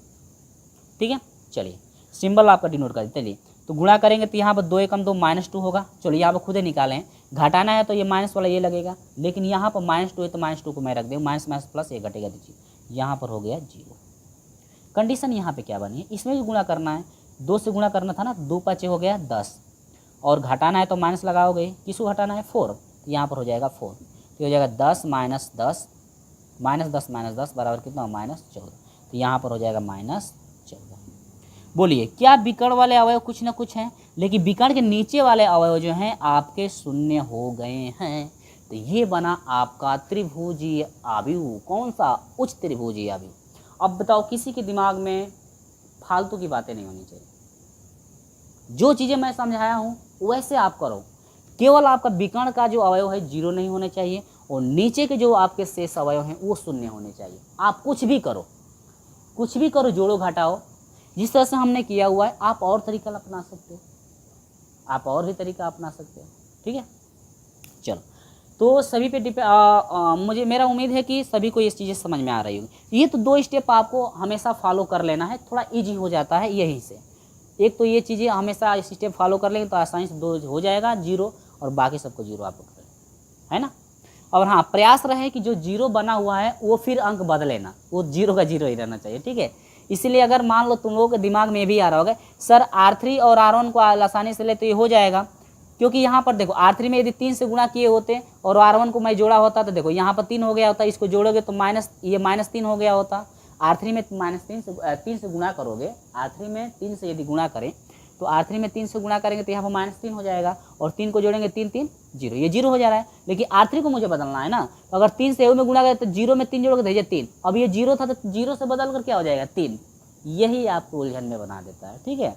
ठीक है, चलिए सिंबल आपका डिनोट कर, चलिए तो गुणा करेंगे तो यहाँ पर 2 एकम 2 -2 होगा। चलो यहाँ पर खुद ही निकालें, घटाना है तो ये माइनस वाला ये लगेगा, लेकिन यहाँ पर -2 है तो -2 को मैं रख दूँ, माइनस प्लस ये घटेगा, दीजिए यहाँ पर हो गया 0। कंडीशन यहाँ पे क्या बनी है, इसमें भी गुणा करना है, 2 से गुणा करना था ना, 2 × 5 हो गया 10, और घटाना है तो माइनस लगाओगे, किसको घटाना है 4, तो यहाँ पर हो जाएगा 4, तो हो जाएगा 10 - 10 -10 - 10 बराबर कितना, -14, तो यहाँ पर हो जाएगा -14। बोलिए, क्या विकर्ण वाले अवयव कुछ ना कुछ हैं, लेकिन विकर्ण के नीचे वाले अवयव जो हैं आपके शून्य हो गए हैं, तो ये बना आपका त्रिभुजीय आव्यूह। कौन सा, उच्च त्रिभुजीय आव्यूह। अब बताओ, किसी के दिमाग में फालतू की बातें नहीं होनी चाहिए, जो चीज़ें मैं समझाया हूँ वैसे आप करो। केवल आपका विकर्ण का जो अवयव है 0 नहीं होने चाहिए, और नीचे के जो आपके शेष अवयव हैं वो शून्य होने चाहिए। आप कुछ भी करो, जोड़ो घटाओ, जिस तरह से हमने किया हुआ है, आप और तरीका अपना सकते हो, आप और भी तरीका अपना सकते हो। ठीक है, चलो, तो सभी पे मेरा उम्मीद है कि सभी को ये चीज़ें समझ में आ रही होगी। ये तो 2 स्टेप आपको हमेशा फॉलो कर लेना है, थोड़ा इजी हो जाता है यहीं से। एक तो ये चीज़ें हमेशा स्टेप फॉलो कर लेंगे तो आसानी से 2 हो जाएगा 0, और बाकी सबको 0 आप कर, है ना। और हाँ, प्रयास रहे कि जो 0 बना हुआ है वो फिर अंक बदले ना, वो 0 का 0 ही रहना चाहिए। ठीक है, इसीलिए अगर मान लो तुम लोगों के दिमाग में भी आ रहा होगा सर R3 और R1 को आसानी से ले तो ये हो जाएगा, क्योंकि यहाँ पर देखो R3 में यदि 3 से गुणा किए होते और R1 को मैं जोड़ा होता तो देखो यहाँ पर 3 हो गया होता, इसको जोड़ोगे तो ये -3 हो गया होता, R3 में -3 से 3 से गुणा करोगे, R3 में 3 से यदि गुणा करें तो R3 में 3 से गुणा करेंगे तो यहाँ पर -3 हो जाएगा और 3 को जोड़ेंगे 3 3 0, ये 0 हो जा रहा है। लेकिन R3 को मुझे बदलना है ना, तो अगर 3 से में गुणा करें तो 0 में 3 जोड़ोगे तो ये 3, अब ये 0 था तो 0 से बदल कर क्या हो जाएगा 3, यही आपको उलझन में बना देता है। ठीक है,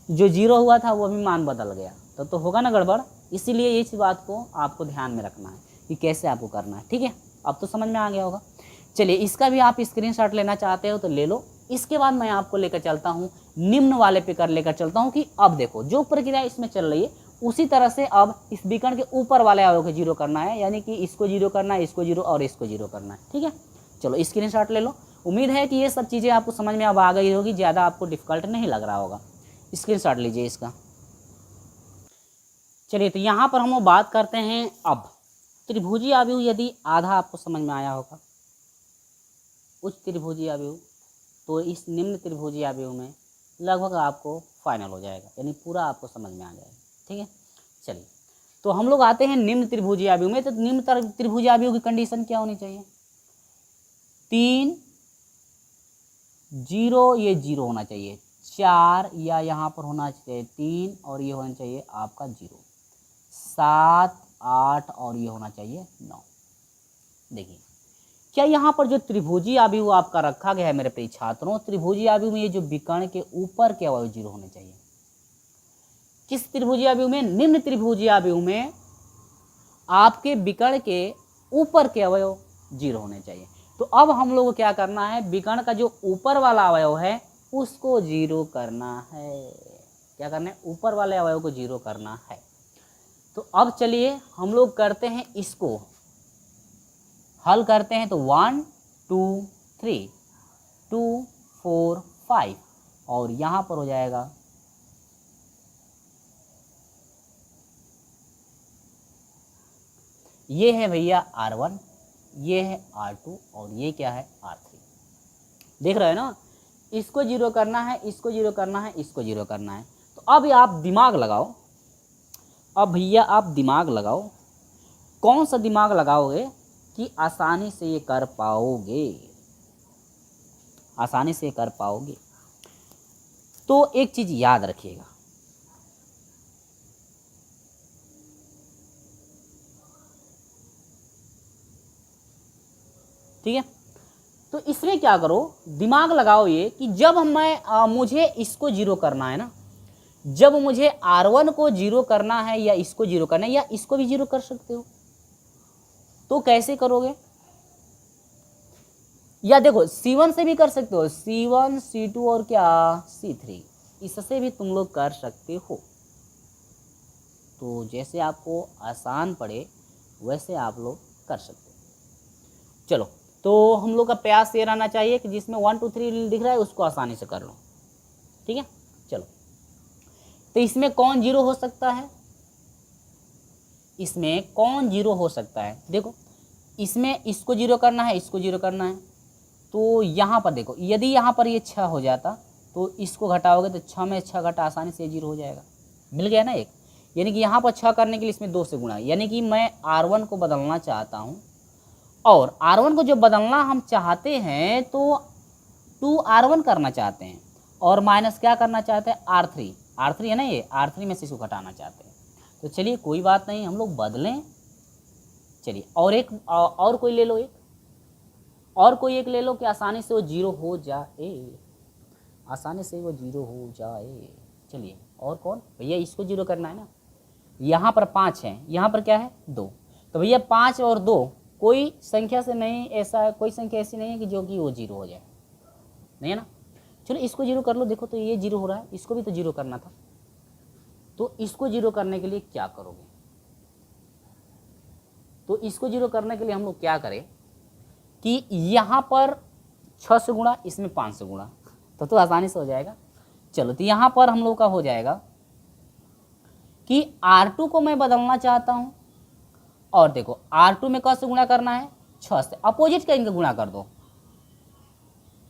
जो 0 हुआ था वो भी मान बदल गया तो होगा ना गड़बड़। इसीलिए इस बात को आपको ध्यान में रखना है कि कैसे आपको करना है। ठीक है, अब तो समझ में आ गया होगा। चलिए इसका भी आप स्क्रीनशॉट लेना चाहते हो तो ले लो। इसके बाद मैं आपको लेकर चलता हूँ निम्न वाले पे लेकर चलता हूँ कि अब देखो जो प्रक्रिया इसमें चल रही है उसी तरह से अब इस विकर्ण के ऊपर वाले अवयव को 0 करना है, यानी कि इसको 0 करना है, इसको 0 और इसको 0 करना है। ठीक है, चलो स्क्रीनशॉट ले लो। उम्मीद है कि ये सब चीज़ें आपको समझ में अब आ गई होगी, ज़्यादा आपको डिफिकल्ट नहीं लग रहा होगा। स्क्रीनशॉट लीजिए इसका। चलिए तो यहाँ पर हम लोग बात करते हैं अब त्रिभुजीय आव्यूह, यदि आधा आपको समझ में आया होगा उच्च त्रिभुजीय आव्यूह, तो इस निम्न त्रिभुजीय आव्यूह में लगभग आपको फाइनल हो जाएगा, यानी पूरा आपको समझ में आ जाएगा। ठीक है, चलिए तो हम लोग आते हैं निम्न त्रिभुजीय आव्यूह में। तो निम्न त्रिभुजीय आव्यूह की कंडीशन क्या होनी चाहिए, 3 0, ये 0 होना चाहिए, 4 या यहाँ पर होना चाहिए 3 और ये होना चाहिए आपका 0, 7 8 और ये होना चाहिए 9। देखिए क्या यहाँ पर जो त्रिभुजीय आव्यूह आपका रखा गया है मेरे प्रिय छात्रों, त्रिभुजीय आव्यूह में ये जो विकर्ण के ऊपर के अवयव 0 होने चाहिए। किस त्रिभुजीय आव्यूह में, निम्न त्रिभुजीय आव्यूह में आपके विकर्ण के ऊपर के अवयव 0 होने चाहिए। तो अब हम लोग को क्या करना है, विकर्ण का जो ऊपर वाला अवयव है उसको 0 करना है। क्या करना है, ऊपर वाले अवयव को 0 करना है। तो अब चलिए हम लोग करते हैं, इसको हल करते हैं। तो 1 2 3 2 4 5 और यहाँ पर हो जाएगा ये है भैया R1, ये है R2 और ये क्या है R3। देख रहे हो ना, इसको 0 करना है, इसको 0 करना है, इसको 0 करना है। तो अब आप दिमाग लगाओ, अब भैया आप दिमाग लगाओ, कौन सा दिमाग लगाओगे कि आसानी से ये कर पाओगे, आसानी से कर पाओगे। तो एक चीज याद रखिएगा, ठीक है। तो इसमें क्या करो, दिमाग लगाओ ये कि जब मुझे इसको 0 करना है ना, जब मुझे R1 को 0 करना है या इसको 0 करना है या इसको भी 0 कर सकते हो, तो कैसे करोगे, या देखो C1 से भी कर सकते हो, C1 C2 और क्या C3, इससे भी तुम लोग कर सकते हो। तो जैसे आपको आसान पड़े वैसे आप लोग कर सकते हो। चलो तो हम लोग का प्रयास ये रहना चाहिए कि जिसमें 1 2 3 दिख रहा है उसको आसानी से कर लो। ठीक है, चलो तो इसमें कौन 0 हो सकता है, इसमें कौन 0 हो सकता है, देखो इसमें इसको 0 करना है, इसको 0 करना है। तो यहाँ पर देखो, यदि यहाँ पर ये 6 हो जाता तो इसको घटाओगे तो 6 में 6 घटा आसानी से 0 हो जाएगा, मिल गया ना एक। यानी कि यहाँ पर 6 करने के लिए इसमें 2 से गुणा, यानी कि मैं R1 को बदलना चाहता हूँ, और R1 को जो बदलना हम चाहते हैं तो 2R1 करना चाहते हैं और माइनस क्या करना चाहते हैं R3, R3 है ना, ये R3 में से इसको घटाना चाहते हैं। तो चलिए कोई बात नहीं, हम लोग बदलें। चलिए और एक और कोई ले लो, एक और कोई एक ले लो कि आसानी से वो 0 हो जाए, आसानी से वो 0 हो जाए। चलिए और कौन भैया, इसको 0 करना है ना, यहाँ पर 5 है, यहाँ पर क्या है 2, तो भैया 5 और 2 कोई संख्या से नहीं, ऐसा कोई संख्या ऐसी नहीं है कि जो कि वो 0 हो जाए, नहीं है ना। चलो इसको 0 कर लो, देखो तो ये 0 हो रहा है, इसको भी तो 0 करना था। तो इसको 0 करने के लिए क्या करोगे, तो इसको 0 करने के लिए हम लोग क्या करें कि यहाँ पर 6 से गुणा, इसमें 5 से गुणा, तो आसानी से हो जाएगा। चलो तो यहाँ पर हम लोग का हो जाएगा कि R2 को मैं बदलना चाहता हूँ, और देखो R2 में कैसे गुणा करना है, 6 से, अपोजिट का इनका गुणा कर दो।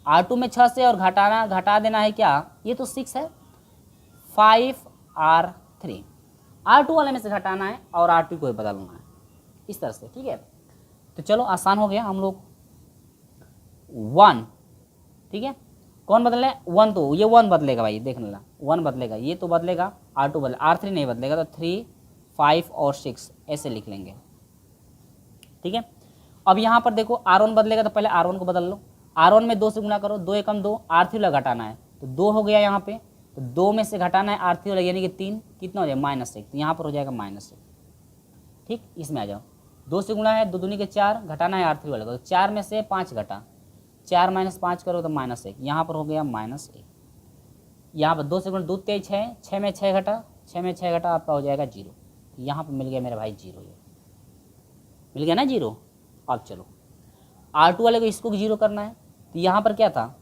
R2 में 6 से और घटा देना है क्या, ये तो 6 है, 5R3, R2 वाले में से घटाना है और R2 को बदलना है, इस तरह से। ठीक है, तो चलो आसान हो गया। हम लोग 1 ठीक है। कौन बदल रहा है? 1, तो ये 1 बदलेगा भाई, देख लेना 1 बदलेगा, ये तो बदलेगा, R2 बदले, R3 नहीं बदलेगा, तो 3, 5 और 6 ऐसे लिख लेंगे, ठीक है। अब यहाँ पर देखो R1 बदलेगा, तो पहले R1 को बदल लो, R1 में 2 से गुना करो, 2 एकम 2, R3 वाला घटाना है, तो 2 हो गया यहाँ पे, तो 2 में से घटाना है R3 वाला, यानी कि 3, कितना हो जाएगा -1, तो यहाँ पर हो जाएगा -1, ठीक। इसमें आ जाओ, 2 से गुना है, 2 दूनी के 4, घटाना है R3 वाले को, तो 4 में से 5 घटा, 4 - 5 करो तो -1, यहाँ पर हो गया -1, यहाँ पर 2 से गुना 2 तेज 6, 6 में 6 घटा, 6 में 6 घटा, आपका हो जाएगा 0, यहाँ पर मिल गया मेरे भाई 0, ये मिल गया ना 0। अब चलो R2 वाले को इसको 0 करना है, तो यहाँ पर क्या था,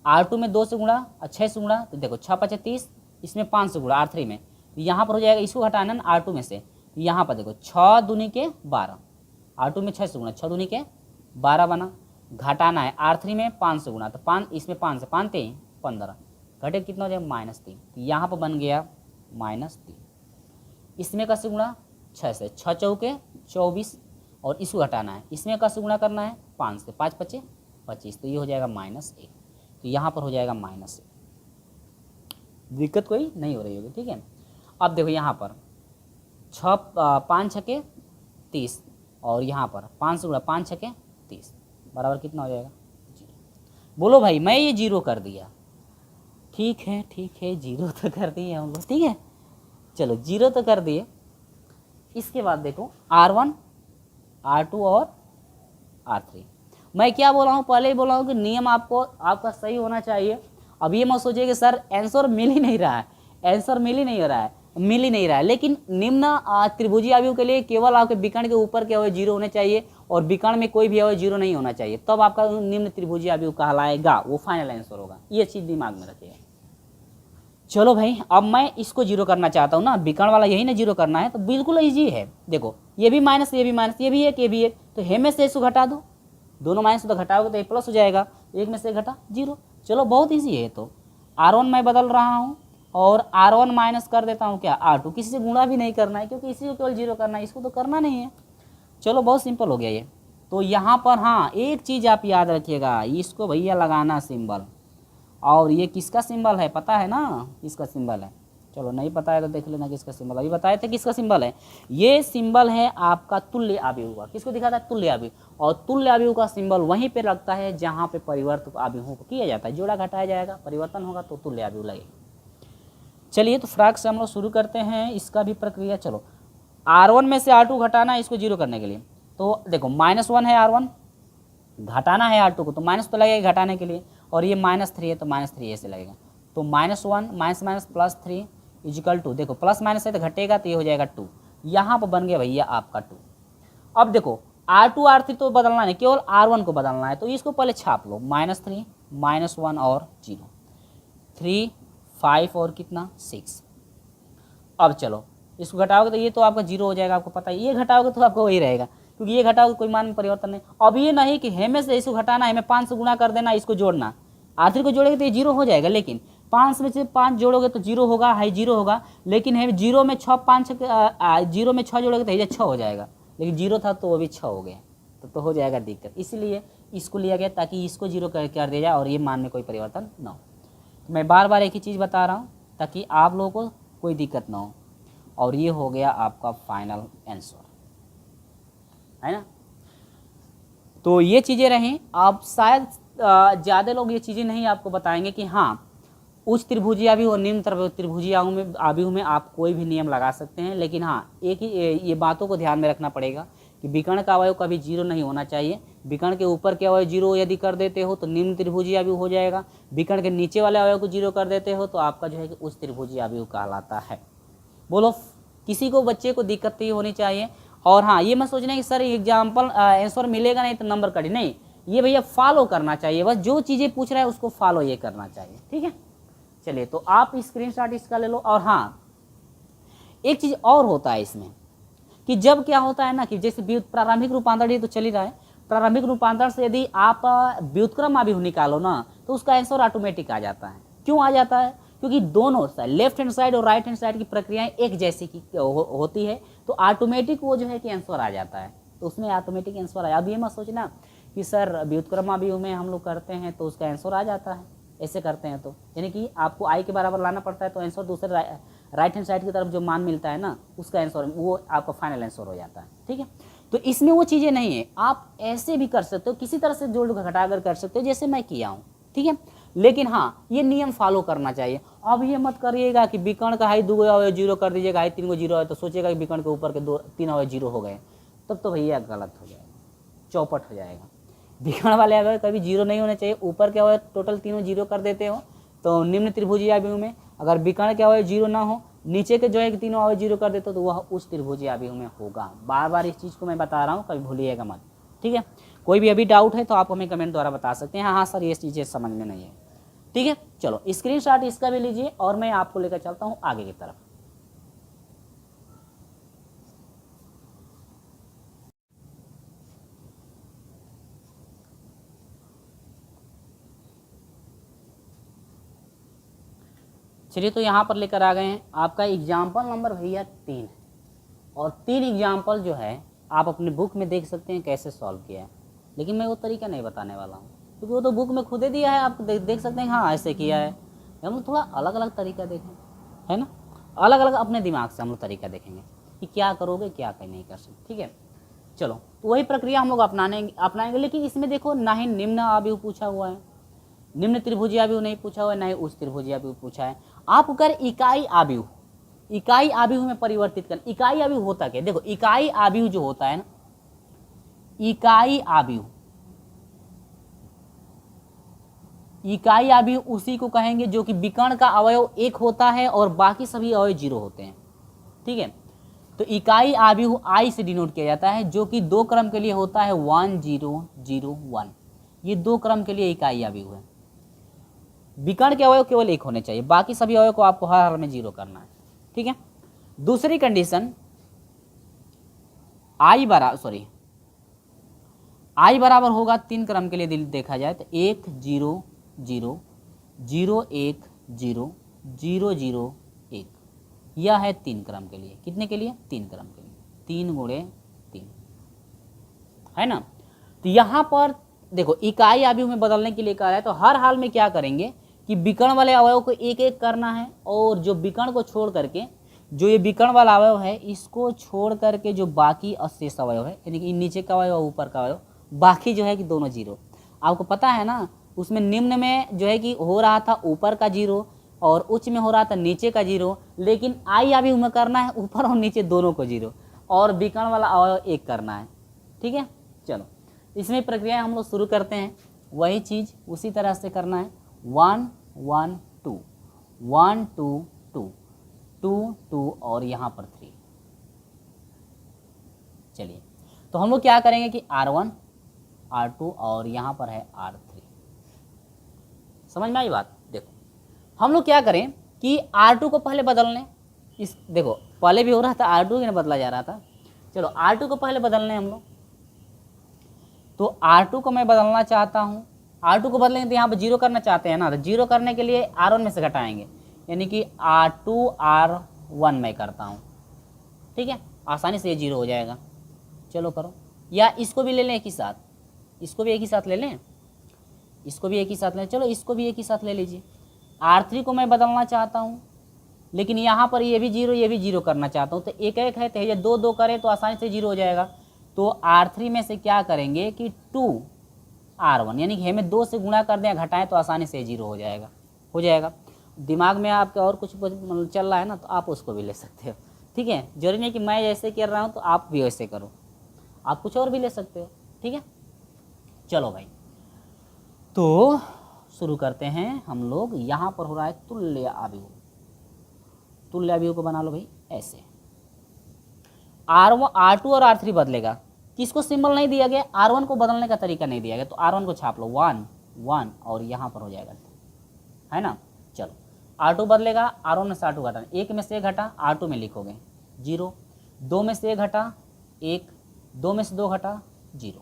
R2 में 2 से गुणा और 6 से गुणा, तो देखो 6 5 30, इसमें 5 से गुणा R3 में, तो यहाँ पर हो जाएगा, इसको हटाना ना R2 में से, तो यहाँ पर देखो 6 दूनी के 12, R2 में 6 से गुणा, 6 दूनी के 12 बना, घटाना है R3 में 5 से गुणा, तो 5, इसमें 5 से 5 3 15, घटे कितना हो जाएगा -3, तो यहाँ पर बन गया -3। इसमें कैसे गुणा 6 से, 6 चौके 24, और इसको घटाना है, इसमें कैसे गुणा करना है 5 से, 5 5 25, तो ये हो जाएगा -1, तो यहाँ पर हो जाएगा -1, दिक्कत कोई नहीं हो रही होगी, ठीक है। अब देखो यहाँ पर 5 छके 30, और यहाँ पर 5 से गुणा 5 छके 30, बराबर कितना हो जाएगा 0। बोलो भाई मैं ये 0 कर दिया, ठीक है 0 तो कर दिए हम लोग, ठीक है। चलो 0 तो कर दिए। इसके बाद देखो R1, R2 और R3, मैं क्या बोला हूँ, पहले ही बोला हूँ कि नियम आपका सही होना चाहिए। अब ये मत सोचिए कि सर आंसर मिल ही नहीं रहा है, आंसर मिल ही नहीं रहा है, लेकिन निम्न त्रिभुजीय अवयव के लिए केवल आपके विकर्ण के ऊपर के अवयव 0 होने चाहिए, और विकर्ण में कोई भी अवयव 0 नहीं होना चाहिए, तब आपका निम्न त्रिभुजीय अवयव कहलाएगा, वो फाइनल आंसर होगा, ये चीज़ दिमाग में रखिएगा। चलो भाई अब मैं इसको 0 करना चाहता हूँ ना, विकर्ण वाला यही ना 0 करना है, तो बिल्कुल ईजी है। देखो ये भी माइनस, ये भी माइनस, ये भी एक, ये भी एक, तो हे में से इसको घटा दो, दोनों माइनस तो घटाओगे तो ये प्लस हो जाएगा, एक में से घटा 0। चलो बहुत ईजी है। तो R1 मैं बदल रहा हूँ, और R1 माइनस कर देता हूँ क्या R2, किसी से गुणा भी नहीं करना है, क्योंकि इसी को केवल 0 करना है, इसको तो करना नहीं है। चलो बहुत सिंपल हो गया ये। तो यहाँ पर हाँ एक चीज़ आप याद रखिएगा, इसको भैया लगाना सिंबल, और ये किसका सिंबल है पता है ना, किसका सिंबल है, चलो नहीं पता है तो देख लेना किसका सिंबल, अभी बताए थे किसका सिंबल है। ये सिंबल है आपका तुल्य अवयव का, किसको दिखाता है, तुल्य अवयव, और तुल्य अवयव का सिंबल वहीं पे लगता है जहाँ पे परिवर्त अवयवों को किया जाता है, जोड़ा घटाया जाएगा, परिवर्तन होगा तो तुल्य अवयव लगेगा। चलिए तो फटाक से हम लोग शुरू करते हैं इसका भी प्रक्रिया। चलो R1 में से R2 घटाना है इसको 0 करने के लिए, तो देखो -1 है R1, घटाना है R2 को, तो माइनस तो लगेगा घटाने के लिए, और ये -3 है तो -3 ऐसे लगेगा, तो -1 माइनस +3 इजिकल टू, देखो प्लस माइनस है तो घटेगा तो ये हो जाएगा 2, यहाँ पर बन गया भैया आपका 2। अब देखो R2 R3 तो बदलना नहीं, केवल R1 को बदलना है, तो इसको पहले छाप लो, -3 -1 और 0, 3 5 और कितना 6। अब चलो इसको घटाओगे तो ये तो आपका 0 हो जाएगा, आपको पता है, ये घटाओगे तो आपको वही रहेगा, क्योंकि ये घटाओगे कोई मान में परिवर्तन नहीं। अब ये नहीं कि हेमे से इसको घटाना है, हमें 5 से गुणा कर देना, इसको जोड़ना, R3 को जोड़ेंगे तो ये 0 हो जाएगा, लेकिन 5 में से 5 जोड़ोगे तो 0 होगा, हाई 0 होगा, लेकिन है 0 में 6 5 0 में 6 जोड़ोगे तो ये 6 हो जाएगा, लेकिन 0 था तो वो भी 6 हो गया, तो हो जाएगा दिक्कत, इसलिए इसको लिया गया ताकि इसको 0 कर दिया जाए और ये मान में कोई परिवर्तन ना हो। तो मैं बार बार एक ही चीज़ बता रहा हूँ ताकि आप लोगों को कोई दिक्कत ना हो, और ये हो गया आपका फाइनल आंसर, है ना। तो ये चीज़ें रहें, आप शायद ज़्यादा लोग ये चीज़ें नहीं आपको बताएंगे कि हाँ उच्च त्रिभुजीय अवयव और निम्न त्रिभुजीय अवयव में आप कोई भी नियम लगा सकते हैं, लेकिन हाँ एक ही ये बातों को ध्यान में रखना पड़ेगा कि विकर्ण का अवयव कभी 0 नहीं होना चाहिए। विकर्ण के ऊपर के अवयव 0 यदि कर देते हो तो निम्न त्रिभुजीय अवयव हो जाएगा, विकर्ण के नीचे वाले अवयव को 0 कर देते हो तो आपका जो है कि उच्च त्रिभुजीय अवयव कहलाता है। बोलो किसी को बच्चे को दिक्कत नहीं होनी चाहिए। और हाँ ये मत सोचना कि सर एग्जाम्पल आंसर मिलेगा नहीं तो नंबर कटी, नहीं, ये भैया फॉलो करना चाहिए, बस जो चीज़ें पूछ रहा है उसको फॉलो ये करना चाहिए, ठीक है। चलिए तो आप स्क्रीनशॉट इसका ले लो। और हाँ एक चीज़ और होता है इसमें कि जब क्या होता है ना कि जैसे प्रारंभिक रूपांतर, ये तो चल ही रहा है, प्रारंभिक रूपांतर से यदि आप व्युत्क्रम अवयव निकालो ना तो उसका आंसर ऑटोमेटिक आ जाता है। क्यों आ जाता है? क्योंकि दोनों साइड, लेफ्ट हैंड साइड और राइट हैंड साइड की प्रक्रियाएं एक जैसी की होती है, तो ऑटोमेटिक वो जो है कि आंसर आ जाता है, तो उसमें ऑटोमेटिक आंसर आया। अब ये मत सोचना कि सर व्युत्क्रमावयव में हम लोग करते हैं तो उसका आंसर आ जाता है, ऐसे करते हैं तो यानी कि आपको आई के बराबर लाना पड़ता है तो आंसर दूसरे राइट हैंड साइड की तरफ जो मान मिलता है ना उसका आंसर वो आपका फाइनल आंसर हो जाता है। ठीक है, तो इसमें वो चीज़ें नहीं है, आप ऐसे भी कर सकते हो, किसी तरह से जोड़ घटा कर कर सकते हो जैसे मैं किया हूँ। ठीक है, लेकिन हाँ ये नियम फॉलो करना चाहिए। अब ये मत करिएगा कि विकर्ण का हाई 2 अवयव 0 कर दीजिएगा, हाई 3 0 है तो सोचेगा कि विकर्ण के ऊपर के 3 अवयव 0 हो गए, तब तो भैया गलत हो जाएगा, चौपट हो जाएगा। विकर्ण वाले अवयव कभी 0 नहीं होने चाहिए, ऊपर के अवयव टोटल तीनों 0 कर देते हो तो निम्न त्रिभुजीय आव्यूह में, अगर विकर्ण के अवयव 0 ना हो, नीचे के जो है कि तीनों अवयव 0 कर देते हो तो वह उस त्रिभुजीय आव्यूह में होगा। बार बार इस चीज़ को मैं बता रहा हूँ, कभी भूलिएगा मत। ठीक है, कोई भी अभी डाउट है तो आप हमें कमेंट द्वारा बता सकते हैं, हाँ सर ये चीज़ें समझ में नहीं है। ठीक है, चलो स्क्रीनशॉट इसका भी लीजिए और मैं आपको लेकर चलता हूँ आगे की तरफ। चलिए तो यहाँ पर लेकर आ गए हैं आपका एग्जाम्पल नंबर भैया 3, और 3 एग्जाम्पल जो है आप अपने बुक में देख सकते हैं कैसे सॉल्व किया है, लेकिन मैं वो तरीका नहीं बताने वाला हूँ क्योंकि वो तो बुक में खुद ही दिया है, आप देख सकते हैं हाँ ऐसे किया है। हम लोग थोड़ा अलग अलग तरीका देखें, है ना, अलग अलग अपने दिमाग से हम लोग तरीका देखेंगे कि क्या करोगे क्या नहीं कर सकते। ठीक है, चलो तो वही प्रक्रिया हम लोग अपनाएंगे, लेकिन इसमें देखो ना ही निम्न आव्यूह पूछा हुआ है, निम्न त्रिभुजीय आव्यूह नहीं पूछा हुआ है, ना ही उच्च त्रिभुजीय आव्यूह पूछा है। आप अगर इकाई आव्यूह में परिवर्तित कर, इकाई आव्यूह होता क्या, देखो इकाई आव्यूह जो होता है ना, इकाई आव्यूह उसी को कहेंगे जो कि विकर्ण का अवयव 1 होता है और बाकी सभी अवयव 0 होते हैं। ठीक है, तो इकाई आव्यूह आई से डिनोट किया जाता है जो कि 2 क्रम के लिए होता है 1 0 0 1, ये 2 क्रम के लिए इकाई आव्यूह है। विकर्ण के अवयव केवल 1 होने चाहिए, बाकी सभी अवयव को आपको हर हाल में 0 करना है। ठीक है, दूसरी कंडीशन आई बराबर होगा 3 क्रम के लिए देखा जाए तो 1 0 0 0 1 0 0 0 1, यह है 3 क्रम के लिए। कितने के लिए, 3 क्रम के लिए, 3 गुणे 3, है ना। तो यहाँ पर देखो इकाई आव्यूह में बदलने के लिए कहा है तो हर हाल में क्या करेंगे कि विकर्ण वाले अवयव को एक एक करना है, और जो विकर्ण को छोड़ करके, जो ये विकर्ण वाला अवयव है इसको छोड़ करके जो बाकी अशेष अवयव है, यानी कि नीचे का अवयव ऊपर का अवयव, बाकी जो है कि दोनों 0। आपको पता है ना उसमें निम्न में जो है कि हो रहा था ऊपर का 0 और उच्च में हो रहा था नीचे का 0, लेकिन आई आव्यूह में करना है ऊपर और नीचे दोनों को 0, और विकर्ण वाला अवयव 1 करना है। ठीक है, चलो इसमें प्रक्रिया हम लोग शुरू करते हैं, वही चीज़ उसी तरह से करना है। 1 1 2 1 2 2 2 2 और यहाँ पर 3। चलिए तो हम लोग क्या करेंगे कि R1 R2 और यहाँ पर है R3। समझ में आई बात। देखो हम लोग क्या करें कि R2 को पहले बदल लें, इस देखो पहले भी हो रहा था R2 के बदला जा रहा था, चलो R2 को पहले बदल लें हम लोग। तो R2 को मैं बदलना चाहता हूँ, R2 को बदलेंगे तो यहाँ पर 0 करना चाहते हैं ना, तो 0 करने के लिए R1 में से घटाएंगे, यानी कि R2 R1 में करता हूँ। ठीक है, आसानी से ये 0 हो जाएगा। चलो करो, या इसको भी ले लें एक ही साथ, इसको भी एक ही साथ ले लें, इसको भी एक ही साथ लें, चलो इसको भी एक ही साथ ले लीजिए। R3 को मैं बदलना चाहता हूँ, लेकिन यहाँ पर ये भी 0 ये भी 0 करना चाहता हूँ, तो एक एक है तो ये 2 2 करें तो आसानी से 0 हो जाएगा। तो R3 में से क्या करेंगे कि 2 R1, यानी कि हमें 2 से गुणा कर दें घटाएं तो आसानी से 0 हो जाएगा। दिमाग में आपके और कुछ चल रहा है ना तो आप उसको भी ले सकते हो। ठीक है, जरूरी नहीं कि मैं जैसे कर रहा हूँ तो आप भी वैसे करो, आप कुछ और भी ले सकते हो। ठीक है, चलो भाई तो शुरू करते हैं हम लोग। यहाँ पर हो रहा है तुल्य आव्यूह, तुल्य आव्यूह को बना लो भाई ऐसे। R1 R2 और R3 बदलेगा, किसको सिंबल नहीं दिया गया, R1 को बदलने का तरीका नहीं दिया गया, तो R1 को छाप लो 1 1 और यहाँ पर हो जाएगा 2, है ना। चलो R2 बदलेगा, R1 में से R2 घटाना, 1 में से 1 घटा R2 में लिखोगे 0, 2 में से 1 घटा 1, 2 में से 2 घटा 0।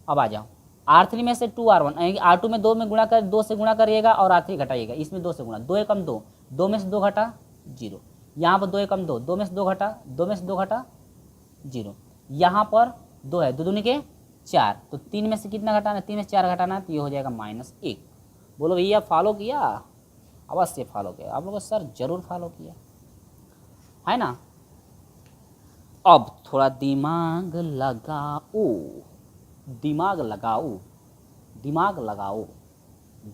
अब आ जाओ R3 में से 2 R1, R2 में 2 में गुणा कर 2 से गुणा करिएगा और R3 घटाइएगा, इसमें 2 से गुणा, 2 एकम 2, 2 में से 2 घटा 0, यहाँ पर 2 एकम 2, 2 में से 2 घटा 2 में से 2 घटा 0, यहाँ पर 2 है, 2 दूनी के 4, तो 3 में से कितना घटाना है, 3 में से 4 घटाना है, तो ये हो जाएगा -1। बोलो भैया फॉलो किया, अवश्य फॉलो किया आप लोगों सर, जरूर फॉलो किया है ना। अब थोड़ा दिमाग लगाओ, दिमाग लगाओ, दिमाग लगाओ,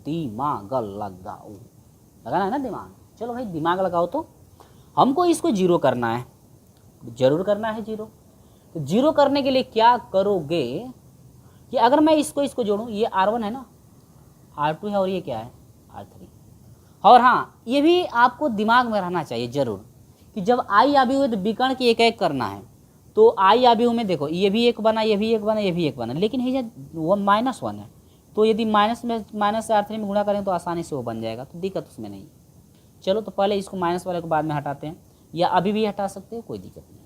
दिमाग लगाओ, लगाना है ना दिमाग। चलो भाई दिमाग लगाओ। तो हमको इसको जीरो करना है, जरूर करना है जीरो। तो जीरो करने के लिए क्या करोगे कि अगर मैं इसको जोड़ूं, ये R1 है ना, R2 है और ये क्या है R3। और हाँ ये भी आपको दिमाग में रहना चाहिए जरूर कि जब आई आबी हुए तो विकर्ण की एक एक करना है। तो आई आबी में देखो ये भी एक बना, ये भी एक बना, ये भी एक बना, लेकिन ये वो -1 है, तो यदि माइनस से R3 में गुणा करें तो आसानी से वो बन जाएगा, तो दिक्कत उसमें नहीं। चलो तो पहले इसको माइनस वाले को बाद में हटाते हैं, या अभी भी हटा सकते हो, कोई दिक्कत नहीं।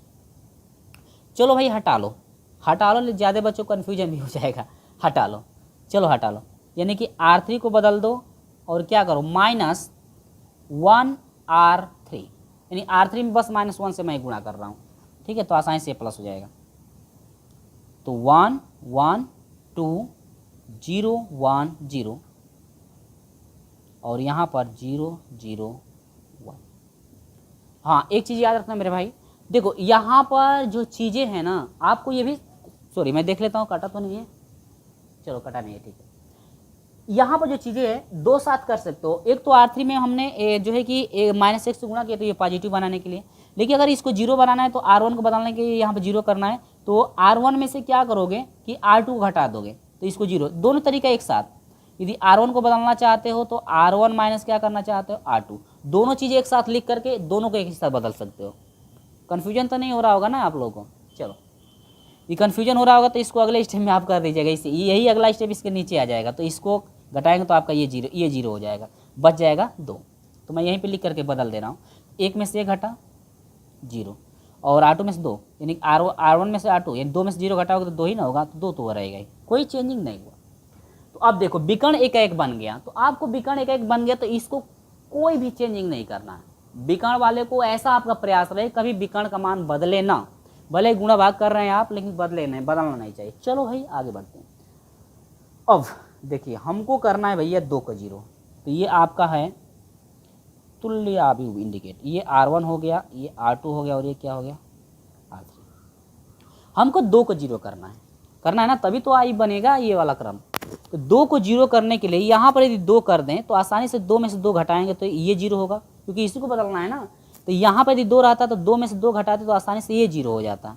चलो भाई हटा लो, हटा लो, ज़्यादा बच्चों को कन्फ्यूजन भी हो जाएगा। हटा लो, चलो हटा लो, यानी कि R3 को बदल दो और क्या करो -1R3, यानी R3 में बस -1 से मैं गुणा कर रहा हूँ, ठीक है, तो आसानी से प्लस हो जाएगा। तो 1 1 2 0 1 0 और यहाँ पर 0 0 1। हाँ एक चीज़ याद रखना मेरे भाई, देखो यहाँ पर जो चीज़ें हैं ना, आपको ये भी, सॉरी मैं देख लेता हूँ कटा तो नहीं है, चलो कटा नहीं है, ठीक है। यहाँ पर जो चीज़ें हैं दो साथ कर सकते हो। एक तो R3 में हमने जो है कि -1 से गुणा किया, तो ये पॉजिटिव बनाने के लिए, लेकिन अगर इसको जीरो बनाना है तो R1 को बदलने के लिए यहाँ पर जीरो करना है, तो R1 में से क्या करोगे कि R2 को घटा दोगे, तो इसको जीरो, दोनों तरीका एक साथ। यदि R1 को बदलना चाहते हो तो R1 माइनस क्या करना चाहते हो R2, दोनों चीज़ें एक साथ लिख करके दोनों को एक साथ बदल सकते हो। कन्फ्यूजन तो नहीं हो रहा होगा ना आप लोगों को। चलो ये कन्फ्यूजन हो रहा होगा तो इसको अगले स्टेप में आप कर दीजिएगा, इससे यही अगला स्टेप इसके नीचे आ जाएगा, तो इसको घटाएंगे तो आपका ये जीरो हो जाएगा, बच जाएगा 2। तो मैं यहीं पे लिख करके बदल दे रहा हूँ, 1 में से 1 घटा 0 और R2 में से 2, यानी R1 में से R2, यानी 2 में से 0 घटाओगे तो 2 ही ना होगा, तो 2 तो रहेगा ही, कोई चेंजिंग नहीं हुआ। तो अब देखो विकर्ण एक बन गया, तो आपको विकर्ण एक बन गया तो इसको कोई भी चेंजिंग नहीं करना है। विकर्ण वाले को ऐसा आपका प्रयास रहे कभी विकर्ण का मान बदले ना, भले गुणा भाग कर रहे हैं आप लेकिन बदलना नहीं चाहिए। चलो भाई आगे बढ़ते हैं। अब देखिए हमको करना है भैया 2 का 0, तो ये आपका है तुल्य आव्यूह इंडिकेट, ये R1 हो गया, ये R2 हो गया और ये क्या हो गया R3। हमको 2 को 0 करना है ना, तभी तो आई बनेगा ये वाला क्रम। तो 2 को 0 करने के लिए यहाँ पर यदि 2 कर दें तो आसानी से 2 में से 2 घटाएंगे तो ये 0 होगा, क्योंकि इसी को बदलना है ना। तो यहाँ पर यदि 2 रहता तो 2 में से 2 घटाते तो आसानी से ये 0 हो जाता।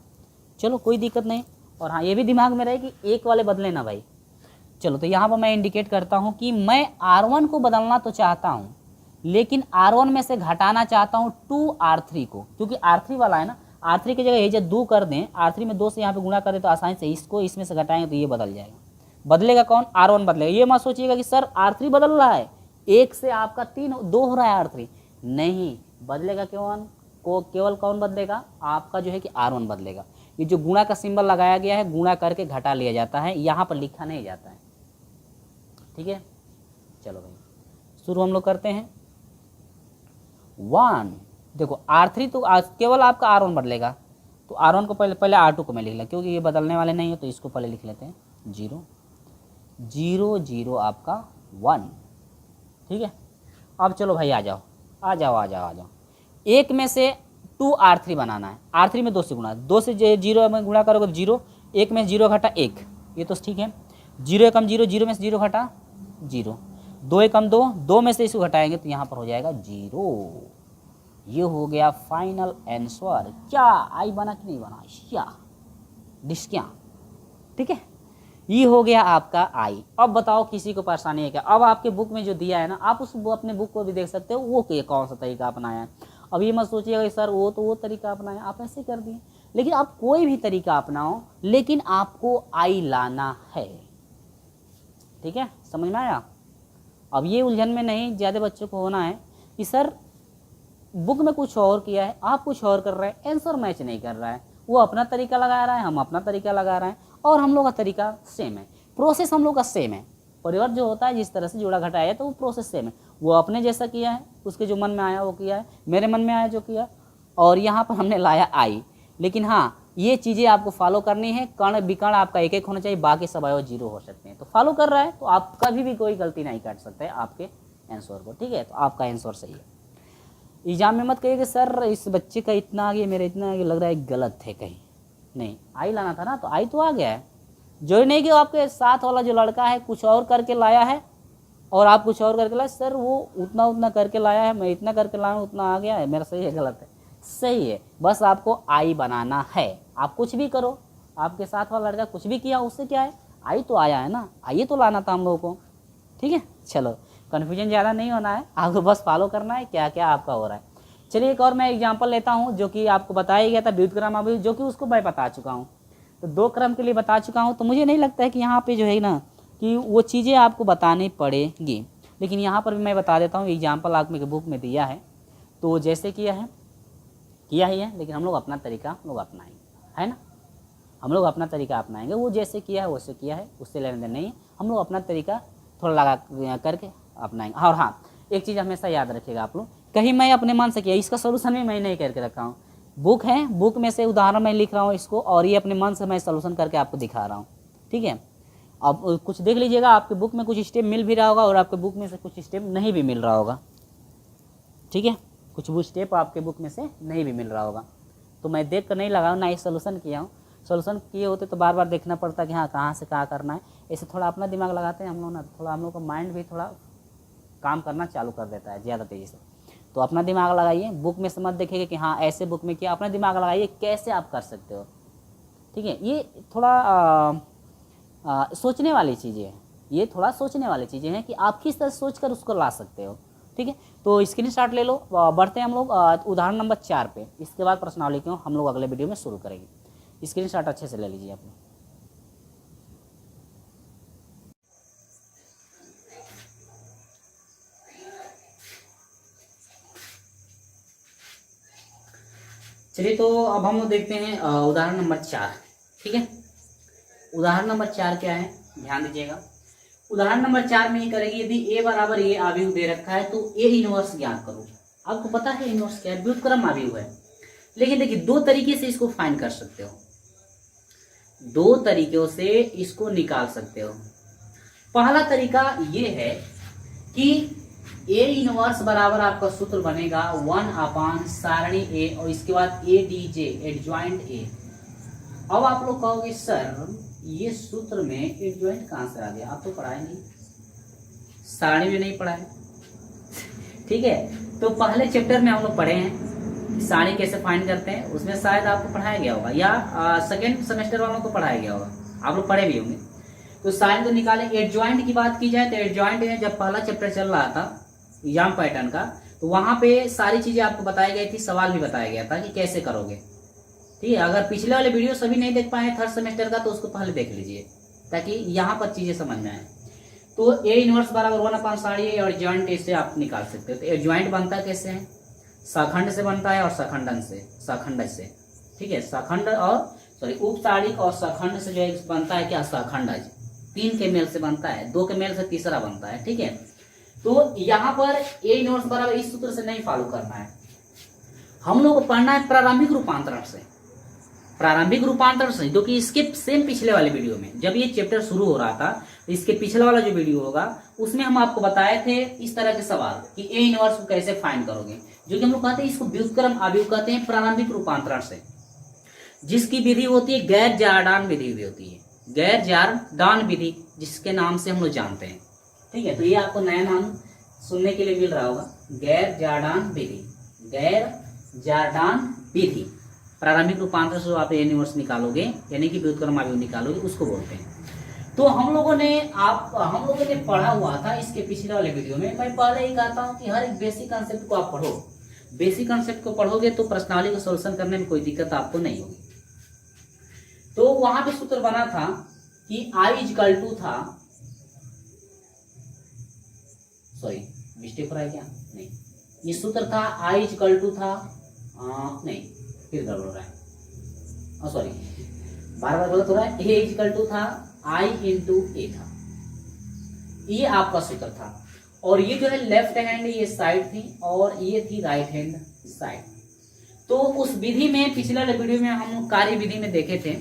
चलो कोई दिक्कत नहीं। और हाँ ये भी दिमाग में रहे कि एक वाले बदले ना भाई। चलो तो यहाँ पर मैं इंडिकेट करता हूँ कि मैं R1 को बदलना तो चाहता हूँ, लेकिन R1 में से घटाना चाहता हूँ 2R3 को, क्योंकि R3 वाला है ना, R3 की जगह ये जब 2 कर दें, R3 में 2 से यहाँ पे गुणा करें तो आसानी से इसको इसमें से घटाएंगे तो ये बदल जाएगा। बदलेगा कौन? R1 बदलेगा। ये मत सोचिएगा कि सर R3 बदल रहा है, 1 से आपका 2 हो रहा है R3, नहीं बदलेगा। केवल कौन बदलेगा? आपका जो है कि R1 बदलेगा। ये जो गुणा का सिंबल लगाया गया है, गुणा करके घटा लिया जाता है, यहाँ पर लिखा नहीं जाता है, ठीक है। चलो भाई शुरू हम लोग करते हैं। 1 देखो R3 तो केवल आपका R1 बदलेगा, तो R1 को पहले R2 को मैं लिख लें, क्योंकि ये बदलने वाले नहीं है तो इसको पहले लिख लेते हैं 0 0 0 आपका 1, ठीक है। अब चलो भाई आ जाओ। 1 में से 2R3 बनाना है। R3 में 2 से गुणा, 2 से 0 में गुणा करोगे तो 0, 1 में 0 घटा 1, ये तो ठीक है। 0 एकम 0, 0 में से 0 घटा 0, 2 एकम 2, 2 में से इसको घटाएंगे तो यहाँ पर हो जाएगा 0। ये हो गया फाइनल आंसर। क्या आई बना कि नहीं बना? क्या डिस्क्या, ठीक है। ये हो गया आपका आई। अब बताओ किसी को परेशानी है क्या? अब आपके बुक में जो दिया है ना, आप उस अपने बुक को भी देख सकते हो, वो कौन सा तरीका अपनाया है। अब ये मत सोचिएगा सर वो तरीका अपनाया, आप ऐसे कर दिए। लेकिन आप कोई भी तरीका अपनाओ, लेकिन आपको आई लाना है, ठीक है। समझ में आया? अब ये उलझन में नहीं ज़्यादा बच्चों को होना है कि सर बुक में कुछ और किया है, आप कुछ और कर रहे हैं, आंसर मैच नहीं कर रहा है। वो अपना तरीका लगा रहा है, हम अपना तरीका लगा रहे हैं, और हम लोग का तरीका सेम है, प्रोसेस हम लोग का सेम है। परिवर्त जो होता है, जिस तरह से जोड़ा घटाया तो वो प्रोसेस सेम है। वो अपने जैसा किया है, उसके जो मन में आया वो किया है, मेरे मन में आया जो किया, और यहाँ पर हमने लाया आई। लेकिन हाँ ये चीज़ें आपको फॉलो करनी है। कर्ण विकर्ण आपका एक एक होना चाहिए, बाकी सब अवयव 0 हो सकते हैं। तो फॉलो कर रहा है तो आप कभी भी कोई गलती नहीं कर सकते आपके आंसर को, ठीक है। तो आपका आंसर सही है। एग्जाम में मत कहिए कि सर इस बच्चे का इतना आ गया, मेरा इतना आ गया, लग रहा है गलत है कहीं। नहीं, आई लाना था ना, तो आई तो आ गया है। जो नहीं कि आपके साथ वाला जो लड़का है कुछ और करके लाया है और आप कुछ और करके लाए, सर वो उतना करके लाया है, मैं इतना करके लाया हूँ, उतना आ गया है, मेरा सही है गलत है? सही है, बस आपको आई बनाना है। आप कुछ भी करो, आपके साथ वाला लड़का कुछ भी किया, उससे क्या है, आई तो आया है ना, आइए तो लाना था हम लोगों को, ठीक है। चलो, कन्फ्यूजन ज़्यादा नहीं होना है, आपको बस फॉलो करना है क्या क्या आपका हो रहा है। चलिए एक और मैं एग्जाम्पल लेता हूँ जो कि आपको बताया गया था व्युत्क्रम अभी, जो कि उसको मैं बता चुका हूँ। तो 2 क्रम के लिए बता चुका हूँ, तो मुझे नहीं लगता है कि यहाँ पे जो है ना कि वो चीज़ें आपको बतानी पड़ेगी, लेकिन यहाँ पर भी मैं बता देता हूँ। एग्जाम्पल आपके बुक में दिया है, तो जैसे किया ही है, लेकिन हम लोग अपना तरीका हम लोग अपनाएंगे, है ना। हम लोग अपना तरीका अपनाएंगे, वो जैसे किया है वैसे किया है, उससे लेने देने नहीं है। हम लोग अपना तरीका थोड़ा लगा करके अपनाएंगे। और हाँ, एक चीज़ हमेशा याद रखिएगा आप लोग, कहीं मैं अपने मन से किया, इसका सोल्यूशन भी मैं नहीं करके रखा हूँ। बुक है, बुक में से उदाहरण मैं लिख रहा हूँ इसको, और ये अपने मन से मैं सोल्यूशन करके आपको दिखा रहा हूँ, ठीक है। अब कुछ देख लीजिएगा, आपके बुक में कुछ स्टेप मिल भी रहा होगा और आपके बुक में से कुछ स्टेप नहीं भी मिल रहा होगा, ठीक है। कुछ वो स्टेप आपके बुक में से नहीं भी मिल रहा होगा, तो मैं देख कर नहीं लगाऊँ ना, ये सोल्यूशन किया हूँ। सोल्यूशन किए होते तो बार बार देखना पड़ता कि हाँ कहाँ से कहाँ करना है। ऐसे थोड़ा अपना दिमाग लगाते हैं हम लोग ना, थोड़ा हम लोग का माइंड भी थोड़ा काम करना चालू कर देता है ज़्यादा तेज़ी से। तो अपना दिमाग लगाइए, बुक में से मत देखिएगा कि हाँ ऐसे बुक में किया, अपना दिमाग लगाइए कैसे आप कर सकते हो, ठीक है। ये थोड़ा सोचने वाली चीज़ें हैं, ये थोड़ा सोचने वाली चीज़ें हैं कि आप किस तरह सोच कर उसको ला सकते हो, ठीक है। तो स्क्रीनशॉट ले लो। बढ़ते हैं हम लोग उदाहरण नंबर 4 पे, इसके बाद प्रश्नावली को हम लोग अगले वीडियो में शुरू करेंगे। स्क्रीनशॉट अच्छे से ले लीजिए आप लोग। चलिए, तो अब हम लोग देखते हैं उदाहरण नंबर 4, ठीक है। उदाहरण नंबर 4 क्या है, ध्यान दीजिएगा। उदाहरण नंबर 4 में ये करेगी, यदि a बराबर a आव्यूह दे रखा है तो a इनवर्स ज्ञात करो। आपको पता है इनवर्स क्या है, व्युत्क्रम आव्यूह है। लेकिन देखिए 2 तरीके से इसको फाइंड कर सकते हो, 2 तरीकों से इसको निकाल सकते हो। पहला तरीका ये है कि a इनवर्स बराबर आपका सूत्र बनेगा 1 सारणी a और इसके बाद a D J adjoint a। अब आप लोग कहोगे सर ये सूत्र में एडजॉइंट कहाँ से आ गया, आप तो पढ़ाए नहीं, सारणी में नहीं पढ़ा है, ठीक है। तो पहले चैप्टर में हम लोग पढ़े हैं सारणी कैसे फाइंड करते हैं, उसमें शायद आपको पढ़ाया गया होगा, या सेकेंड सेमेस्टर वालों को पढ़ाया गया होगा, आप लोग पढ़े भी होंगे। तो सारणी तो निकाले। एडजॉइंट की बात की जाए तो एडजॉइंट में जब पहला चैप्टर चल रहा था एग्जाम पैटर्न का, तो वहां पे सारी चीजें आपको बताई गई थी, सवाल भी बताया गया था कि कैसे करोगे, ठीक है। अगर पिछले वाले वीडियो सभी नहीं देख पाए थर्ड सेमेस्टर का, तो उसको पहले देख लीजिए ताकि यहाँ पर चीजें समझ में आए। तो a इनवर्स बराबर 1 सारणी a और एडजॉइंट इससे आप निकाल सकते हो। तो एडजॉइंट बनता कैसे है, सखंड से बनता है और सखंडन से, सखंड से, ठीक है। सखंड और सॉरी उपसारिक और सखंड से जो है बनता है क्या, सखंडज। 3 के मेल से बनता है, 2 के मेल से तीसरा बनता है, ठीक है। तो यहाँ पर a इनवर्स बराबर इस सूत्र से नहीं फॉलो करना है, हम लोग को पढ़ना है प्रारंभिक रूपांतरण से, प्रारंभिक रूपांतरण से, जो कि इसके सेम पिछले वाले वीडियो में जब ये चैप्टर शुरू हो रहा था, तो इसके पिछले वाला जो वीडियो होगा उसमें हम आपको बताए थे इस तरह के सवाल कि a इनवर्स को कैसे फाइंड करोगे, जो कि हम लोग कहते हैं इसको व्युत्क्रम आव्यूह कहते हैं प्रारंभिक रूपांतरण से, जिसकी विधि होती है गैर जॉर्डान विधि भी होती है, गैर जॉर्डान विधि जिसके नाम से हम लोग जानते हैं, ठीक है। तो ये आपको नया नाम सुनने के लिए मिल रहा होगा, गैर जॉर्डान विधि, गैर जॉर्डान विधि। प्रारंभिक रूपांतरण से आप ए इनवर्स निकालोगे यानी कि व्युत्क्रम आव्यूह निकालोगे, उसको बोलते हैं। तो हम लोगों ने पढ़ा हुआ था इसके पिछले वाले वीडियो में। मैं पहले ही कहता हूं कि हर एक बेसिक कंसेप्ट को आप पढ़ो, बेसिक कंसेप्ट को पढ़ोगे तो प्रश्नावली का सॉल्यूशन करने में कोई दिक्कत आपको नहीं होगी। तो वहां पे सूत्र बना था कि I इक्वल टू था, सॉरी मिस्टेक हो रहा है क्या, नहीं, ये सूत्र था I इक्वल टू था, नहीं फिर गड़बड़ हो रहा है, सॉरी बार बार गलत हो रहा है। A इक्वल टू था I इंटू ए था, ये आपका सूत्र था। और ये जो है लेफ्ट हैंड ये साइड थी और ये थी राइट हैंड साइड। तो उस विधि में पिछला वीडियो में हम कार्य विधि में देखे थे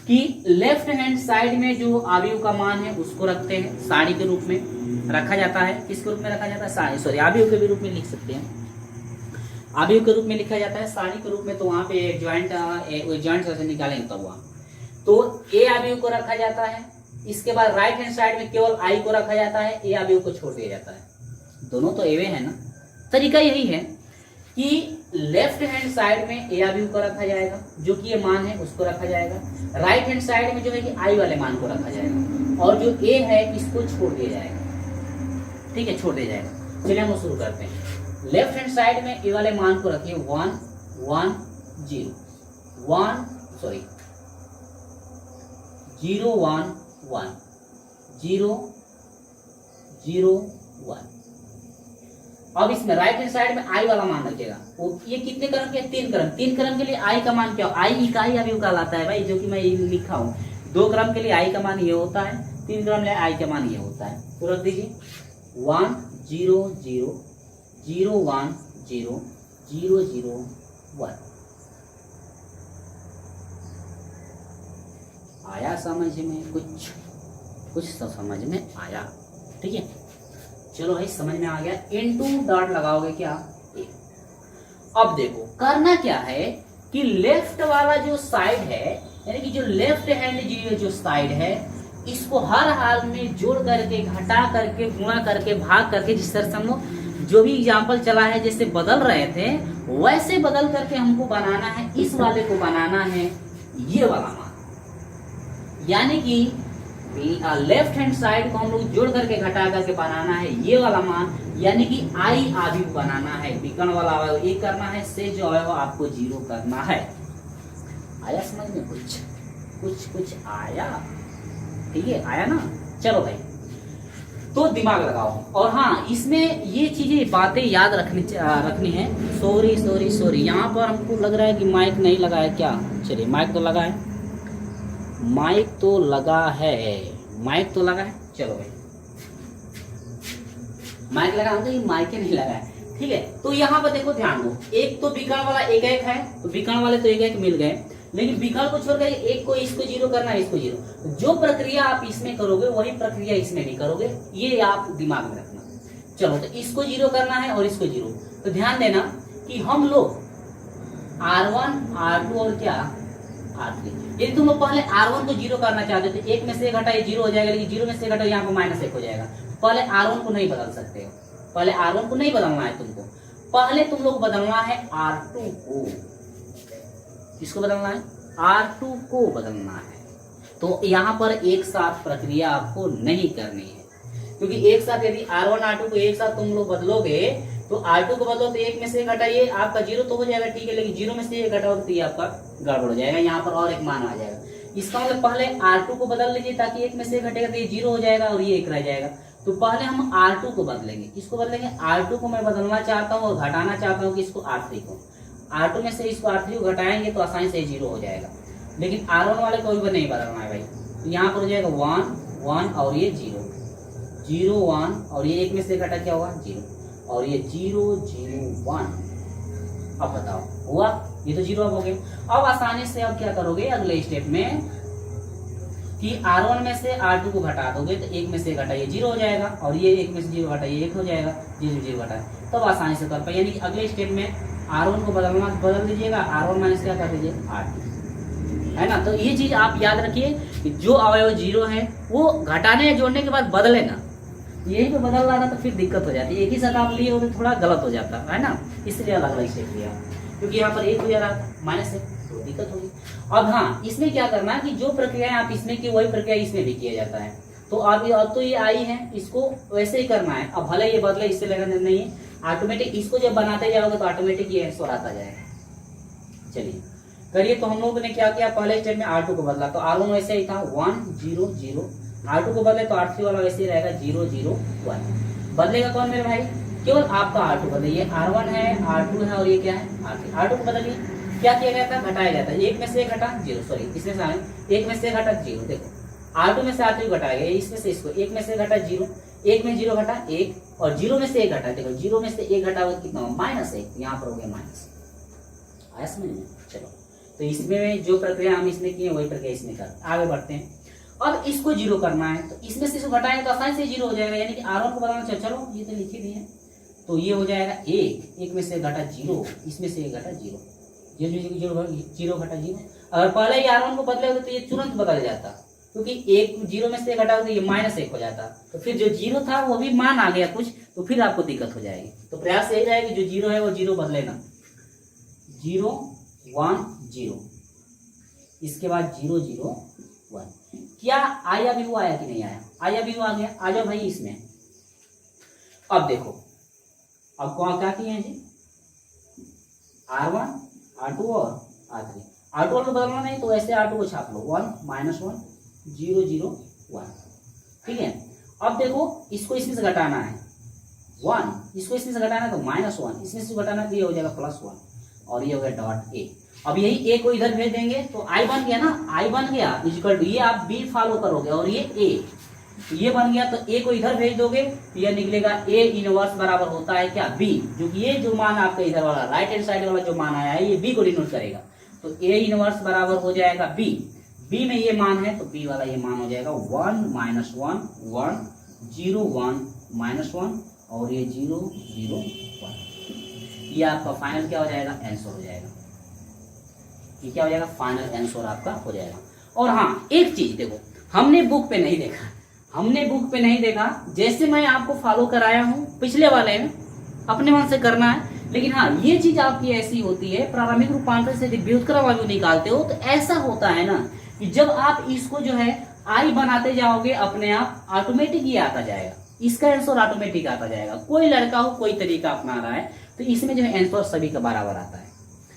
कि लेफ्ट हैंड साइड में जो अवयव का मान है उसको रखते हैं, सारणी के रूप में रखा जाता है। किसके रूप में रखा जाता है? सारणी, सॉरी अवयव के भी रूप में लिख सकते हैं, अवयव के रूप में लिखा जाता है, सारणी के रूप में। तो वहां पे ज्वाइंट से निकालेंगे तब वहां तो ए अवयव को रखा जाता है। इसके बाद राइट हैंड साइड में केवल आई को रखा जाता है, ए अवयव को छोड़ दिया जाता है। दोनों तो एवे है ना। तरीका यही है कि लेफ्ट हैंड साइड में ए अवयव को रखा जाएगा, जो कि ये मान है उसको रखा जाएगा। राइट हैंड साइड में जो है कि आई वाले मान को रखा जाएगा, और जो ए है इसको छोड़ दिया जाएगा। ठीक है, छोड़ दिया जाएगा। चलिए हम शुरू करते हैं। लेफ्ट हैंड साइड में ए वाले मान को रखिए 1 1 0 1 सॉरी 0 1 1 0 0 1। अब इसमें राइट हैंड साइड में आई वाला मान रखिएगा। ये कितने क्रम के? 3 क्रम। 3 क्रम के लिए आई का मान क्या हो? आई इकाई अवयव कहलाता है भाई, जो कि मैं लिखा हूं। 2 क्रम के लिए आई का मान ये होता है, 3 क्रम के लिए आई का मान ये होता है। तो रख दीजिए 1 0 0 0 1 0 0 0 1। आया समझ में? कुछ तो समझ में आया। ठीक है, चलो भाई समझ में आ गया। इनटू डॉट लगाओगे क्या? ए। अब देखो करना क्या है कि लेफ्ट वाला जो साइड है, यानी कि जो लेफ्ट हैंड जो साइड है, इसको हर हाल में जोड़ करके, घटा करके, गुणा करके, भाग करके, जिस तरह से हम लोग जो भी एग्जाम्पल चला है जैसे बदल रहे थे वैसे बदल करके हमको बनाना है। इस वाले को बनाना है ये वाला मान, यानी कि लेफ्ट हैंड साइड को हम लोग जोड़ करके घटा करके बनाना है ये वाला मान, यानी कि आई अवयव बनाना है। विकर्ण वाला अवयव एक करना है, से जो अवयव आपको 0 करना है। आया समझ में? कुछ आया? ठीक है, आया ना। चलो भाई, तो दिमाग लगाओ। और हाँ, इसमें ये चीजें बातें याद रखनी है। सॉरी यहाँ पर हमको लग रहा है कि माइक नहीं लगा है क्या? चलिए, माइक तो लगा है, माइक तो लगा है। चलो भाई, माइक लगा तो ये माइक नहीं लगा है। ठीक है, तो यहाँ पर देखो, ध्यान दो। एक तो विकर्ण वाला एक है, तो विकर्ण वाले तो एक मिल गए, लेकिन विकर्ण को छोड़कर एक को इसको 0 करना है, इसको 0। जो प्रक्रिया आप इसमें करोगे वही प्रक्रिया इसमें भी करोगे, ये आप दिमाग में रखना। चलो, तो इसको 0 करना है और इसको 0। तो ध्यान देना कि हम लोग R1 R2 और क्या R3, यदि तुम लोग पहले R1 को 0 करना चाहते हो तो 1 में से 1 घटाए 0 हो जाएगा, लेकिन 0 में से घटाओ यहाँ पर -1 हो जाएगा। पहले R1 को नहीं बदल सकते हो, पहले R1 को नहीं बदलना है तुमको, पहले तुम लोग बदलना है R2 को। किसको बदलना है? R2 को बदलना है। तो यहाँ पर एक साथ प्रक्रिया आपको नहीं करनी है, क्योंकि एक साथ यदि R1 R2 को एक साथ तुम लोग बदलोगे तो R2 को बदलो तो 1 में से घटाइए, आपका 0 तो हो जाएगा, ठीक है, लेकिन 0 में से 1 घटाओगे तो ये आपका गड़बड़ हो जाएगा, यहाँ पर और एक मान आ जाएगा। इसका मतलब पहले R2 को बदल लीजिए, ताकि 1 में से 1 घटेगा तो ये 0 हो जाएगा और ये 1 रह जाएगा। तो पहले हम R2 को बदलेंगे। किसको बदलेंगे? R2 को मैं बदलना चाहता हूँ और घटाना चाहता हूँ किसको? R3 को। R2 में से इसको R3 को घटाएंगे तो आसानी से 0 हो जाएगा, लेकिन R1 वाले को भी नहीं बदलना है भाई। तो यहाँ पर हो जाएगा 1 1 और ये 0 0 1, और ये 1 में से घटा क्या होगा? 0, और ये 0 0 1। अब बताओ हुआ? ये तो 0 अब हो गए। अब आसानी से अब क्या करोगे अगले स्टेप में कि R1 में से R2 को घटा दोगे तो 1 में से घटाइए 0 हो जाएगा, और ये 1 में से 0 घटाइए 1 हो जाएगा, 0 0 घटाए, तब आसानी से कर पाए। यानी कि अगले स्टेप में R1 को बदल दीजिएगा, R1 माइनस क्या कर दीजिए? R2, है ना। तो ये चीज आप याद रखिए कि जो अवयव 0 है वो घटाने या जोड़ने के बाद बदले ना, यही पे बदल रहा था तो फिर दिक्कत हो जाती है। एक ही साथ आप लिए हो तो थोड़ा गलत हो जाता है ना, इसलिए अलग अलग स्टेप लिया, क्योंकि यहाँ पर 1 हो जा रहा है -1 तो दिक्कत होगी। अब हाँ, इसमें क्या करना है कि जो प्रक्रिया आप इसमें की वही प्रक्रिया इसमें भी किया जाता है। तो अब तो ये आई है, इसको वैसे ही करना है। अब भले ये बदले, इससे लेना नहीं है, ऑटोमेटिक इसको जब बनाते जाओगे तो ऑटोमेटिक ये आंसर आता जाएगा। चलिए करिए। तो हम लोगों ने क्या किया, पहले स्टेप में R2 को बदला, तो R1 वैसे ही था 1 0 0, R2 को बदले तो R3 वाला वैसे ही रहेगा 0 0 1। बदलेगा कौन मेरे भाई? केवल आपका R2 बदलिए। R1 है, R2 है, और ये क्या है? R3। R2 को बदलिए, क्या किया गया था? घटाया गया था। 1 में से 1 घटा 0, सॉरी इसमें से 1 में से 1 घटा 0। देखो R2 में से R3 घटाया गया, इसमें से इसको 1 में से घटा 0, 1 में 0 घटा 1, और 0 में से 1 घटा, देखो 0 में से 1 घटा कितना? -1, यहाँ पर हो गया माइनस। आया समझ में। चलो तो इसमें जो प्रक्रिया हम इसमें किए वही प्रक्रिया इसमें कर, आगे बढ़ते हैं। अब इसको जीरो करना है तो इसमें से इसको घटाएंगे तो आसानी से जीरो हो जाएगा, यानी कि R1 को बताना चलो ये तो लिखी दी है, तो ये हो जाएगा एक में से घटा जीरो, इसमें से एक घटा जीरो, जीरो घटा जीरो। अगर पहले ही R1 को बदले होते तो ये तुरंत बदल जाता, क्योंकि एक जीरो में से घटा तो ये -1 हो जाता, तो फिर जो जीरो था वो भी मान आ गया कुछ, तो फिर आपको दिक्कत हो जाएगी। तो प्रयास यही रहेगा कि जो जीरो है वो जीरो बदले ना, 0 1 0, इसके बाद 0 0 1। क्या आया भी हुआ आया कि नहीं आया? आया भी हुआ आ गया। आ जाओ भाई इसमें। अब देखो अब क्या किए हैं जी, R1 R2 और R3। R2 को बदलना नहीं तो ऐसे R2 को छाप लो, 1 -1 0 0 1, ठीक है। अब देखो इसको इसमें से घटाना है 1, इसको इसमें से घटाना है तो -1, इसमें से घटाना है तो ये हो जाएगा +1 और ये हो गया डॉट ए। अब यही ए को इधर भेज देंगे तो आई बन गया ना, आई बन गया इक्वल टू ये आप बी फॉलो करोगे और ये ए, तो ये बन गया तो ए को इधर भेज दोगे तो ये निकलेगा ए इनवर्स बराबर होता है क्या, बी, जो कि ये जो मान आपका इधर वाला राइट हैंड साइड वाला जो मान आया है ये बी को डिनोट करेगा, तो ए इनवर्स बराबर हो जाएगा बी। बी में ये मान है तो बी वाला ये मान हो जाएगा 1 -1 1 0 1 -1 और ये 0 0 1। ये आपका फाइनल क्या हो जाएगा, आंसर हो जाएगा। ये क्या हो जाएगा, फाइनल आंसर आपका हो जाएगा। और हाँ एक चीज देखो, हमने बुक पे नहीं देखा, हमने बुक पे नहीं देखा, जैसे मैं आपको फॉलो कराया हूँ पिछले वाले में अपने मन से करना है, लेकिन हाँ ये चीज आपकी ऐसी होती है, प्रारंभिक रूपांतर से व्युत्क्रम वैल्यू निकालते हो तो ऐसा होता है ना कि जब आप इसको जो है आई बनाते जाओगे अपने आप ऑटोमेटिक ये आता जाएगा, इसका आंसर ऑटोमेटिक आता जाएगा। कोई लड़का हो कोई तरीका अपना रहा है तो इसमें जो है आंसर सभी का बराबर आता है।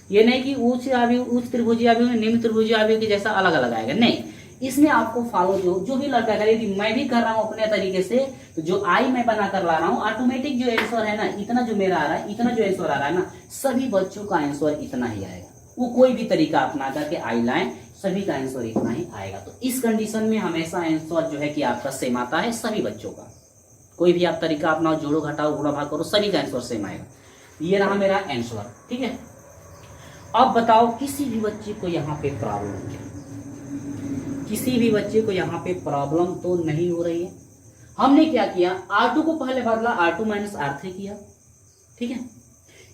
ये नहीं कि उच्च त्रिभुजीय अवयव निम्न त्रिभुजीय अवयव के जैसा अलग अलग आएगा, नहीं, इसमें आपको फॉलो जो भी लड़का करे, मैं भी कर रहा हूँ अपने तरीके से, तो जो आई मैं बना कर ला रहा हूँ ऑटोमेटिक जो आंसर है ना, इतना जो मेरा आ रहा है, इतना जो आंसर आ रहा है ना, सभी बच्चों का आंसर इतना ही आएगा। वो कोई भी तरीका अपना करके आई लाए, सभी का आंसर इतना ही आएगा। तो इस कंडीशन में हमेशा आंसर जो है कि आपका सेम आता है सभी बच्चों का। कोई भी आप तरीका अपनाओ, जोड़ो घटाओ गुणा भाग करो, सभी का आंसर सेम आएगा। ये रहा मेरा आंसर, ठीक है। अब बताओ किसी भी बच्चे को यहाँ पे प्रॉब्लम, किसी भी बच्चे को यहाँ पे प्रॉब्लम तो नहीं हो रही है। हमने क्या किया, R2 को पहले बदला R2 - R3 किया, ठीक है।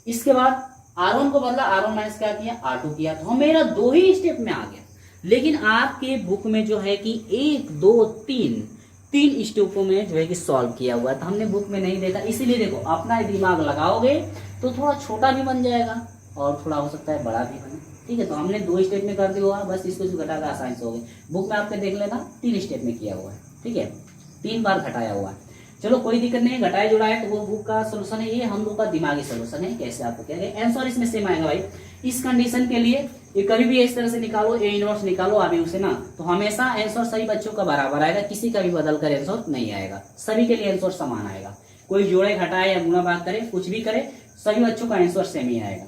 इसके बाद R1 को बदला R1 - क्या किया, R2 किया, तो मेरा 2 ही स्टेप में आ गया। लेकिन आपके बुक में जो है कि 1 2 3 स्टेपों में जो है कि सॉल्व किया हुआ है, तो हमने बुक में नहीं देखा, इसीलिए देखो अपना दिमाग लगाओगे तो थोड़ा छोटा भी बन जाएगा और थोड़ा हो सकता है बड़ा भी बने, ठीक है। तो हमने 2 स्टेप में कर दिया हुआ, बस इसको घटा कर आसानी से हो गई। बुक में आपने देख लेना 3 स्टेप में किया हुआ है, ठीक है, 3 बार घटाया हुआ है। चलो कोई दिक्कत नहीं, घटाया जुड़ा है तो वो बुक का सोल्यूशन है, ये हम लोग का दिमागी सोल्यूशन है, कैसे आपको क्या है आंसर इसमें सेम आएगा भाई। इस कंडीशन के लिए ये कभी भी इस तरह से निकालो, ए इनवर्स निकालो अभी उसे ना, तो हमेशा आंसर सभी बच्चों का बराबर आएगा, किसी का भी बदल कर आंसर नहीं आएगा, सभी के लिए आंसर समान आएगा। कोई जोड़े घटाए या गुणा भाग करे, कुछ भी करे, सभी बच्चों का आंसर सेम ही आएगा,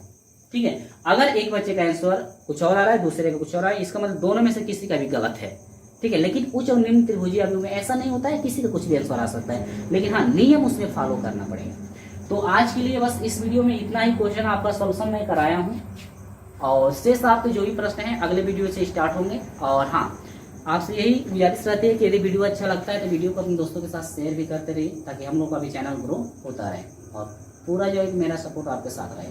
ठीक है। अगर एक बच्चे का आंसर कुछ और आ रहा है, दूसरे का कुछ और आ रहा है, इसका मतलब दोनों में से किसी का भी गलत है, ठीक है। लेकिन उच्च और निम्न त्रिभुजीय अवयव में ऐसा नहीं होता है, किसी का कुछ भी आंसर आ सकता है, लेकिन हाँ नियम उसमें फॉलो करना पड़ेगा। तो आज के लिए बस इस वीडियो में इतना ही क्वेश्चन आपका सोल्यूशन मैं कराया हूँ, और शेष आपके जो भी प्रश्न हैं अगले वीडियो से स्टार्ट होंगे। और हाँ आपसे यही गुजारिश रहती है कि यदि वीडियो अच्छा लगता है तो वीडियो को अपने दोस्तों के साथ शेयर भी करते रहिए, ताकि हम लोग का भी चैनल ग्रो होता रहे और पूरा जो है मेरा सपोर्ट आपके साथ रहे।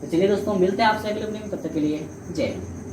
तो चलिए दोस्तों, मिलते हैं आपसे अगले वीडियो में, तब तक के लिए जय हिंद।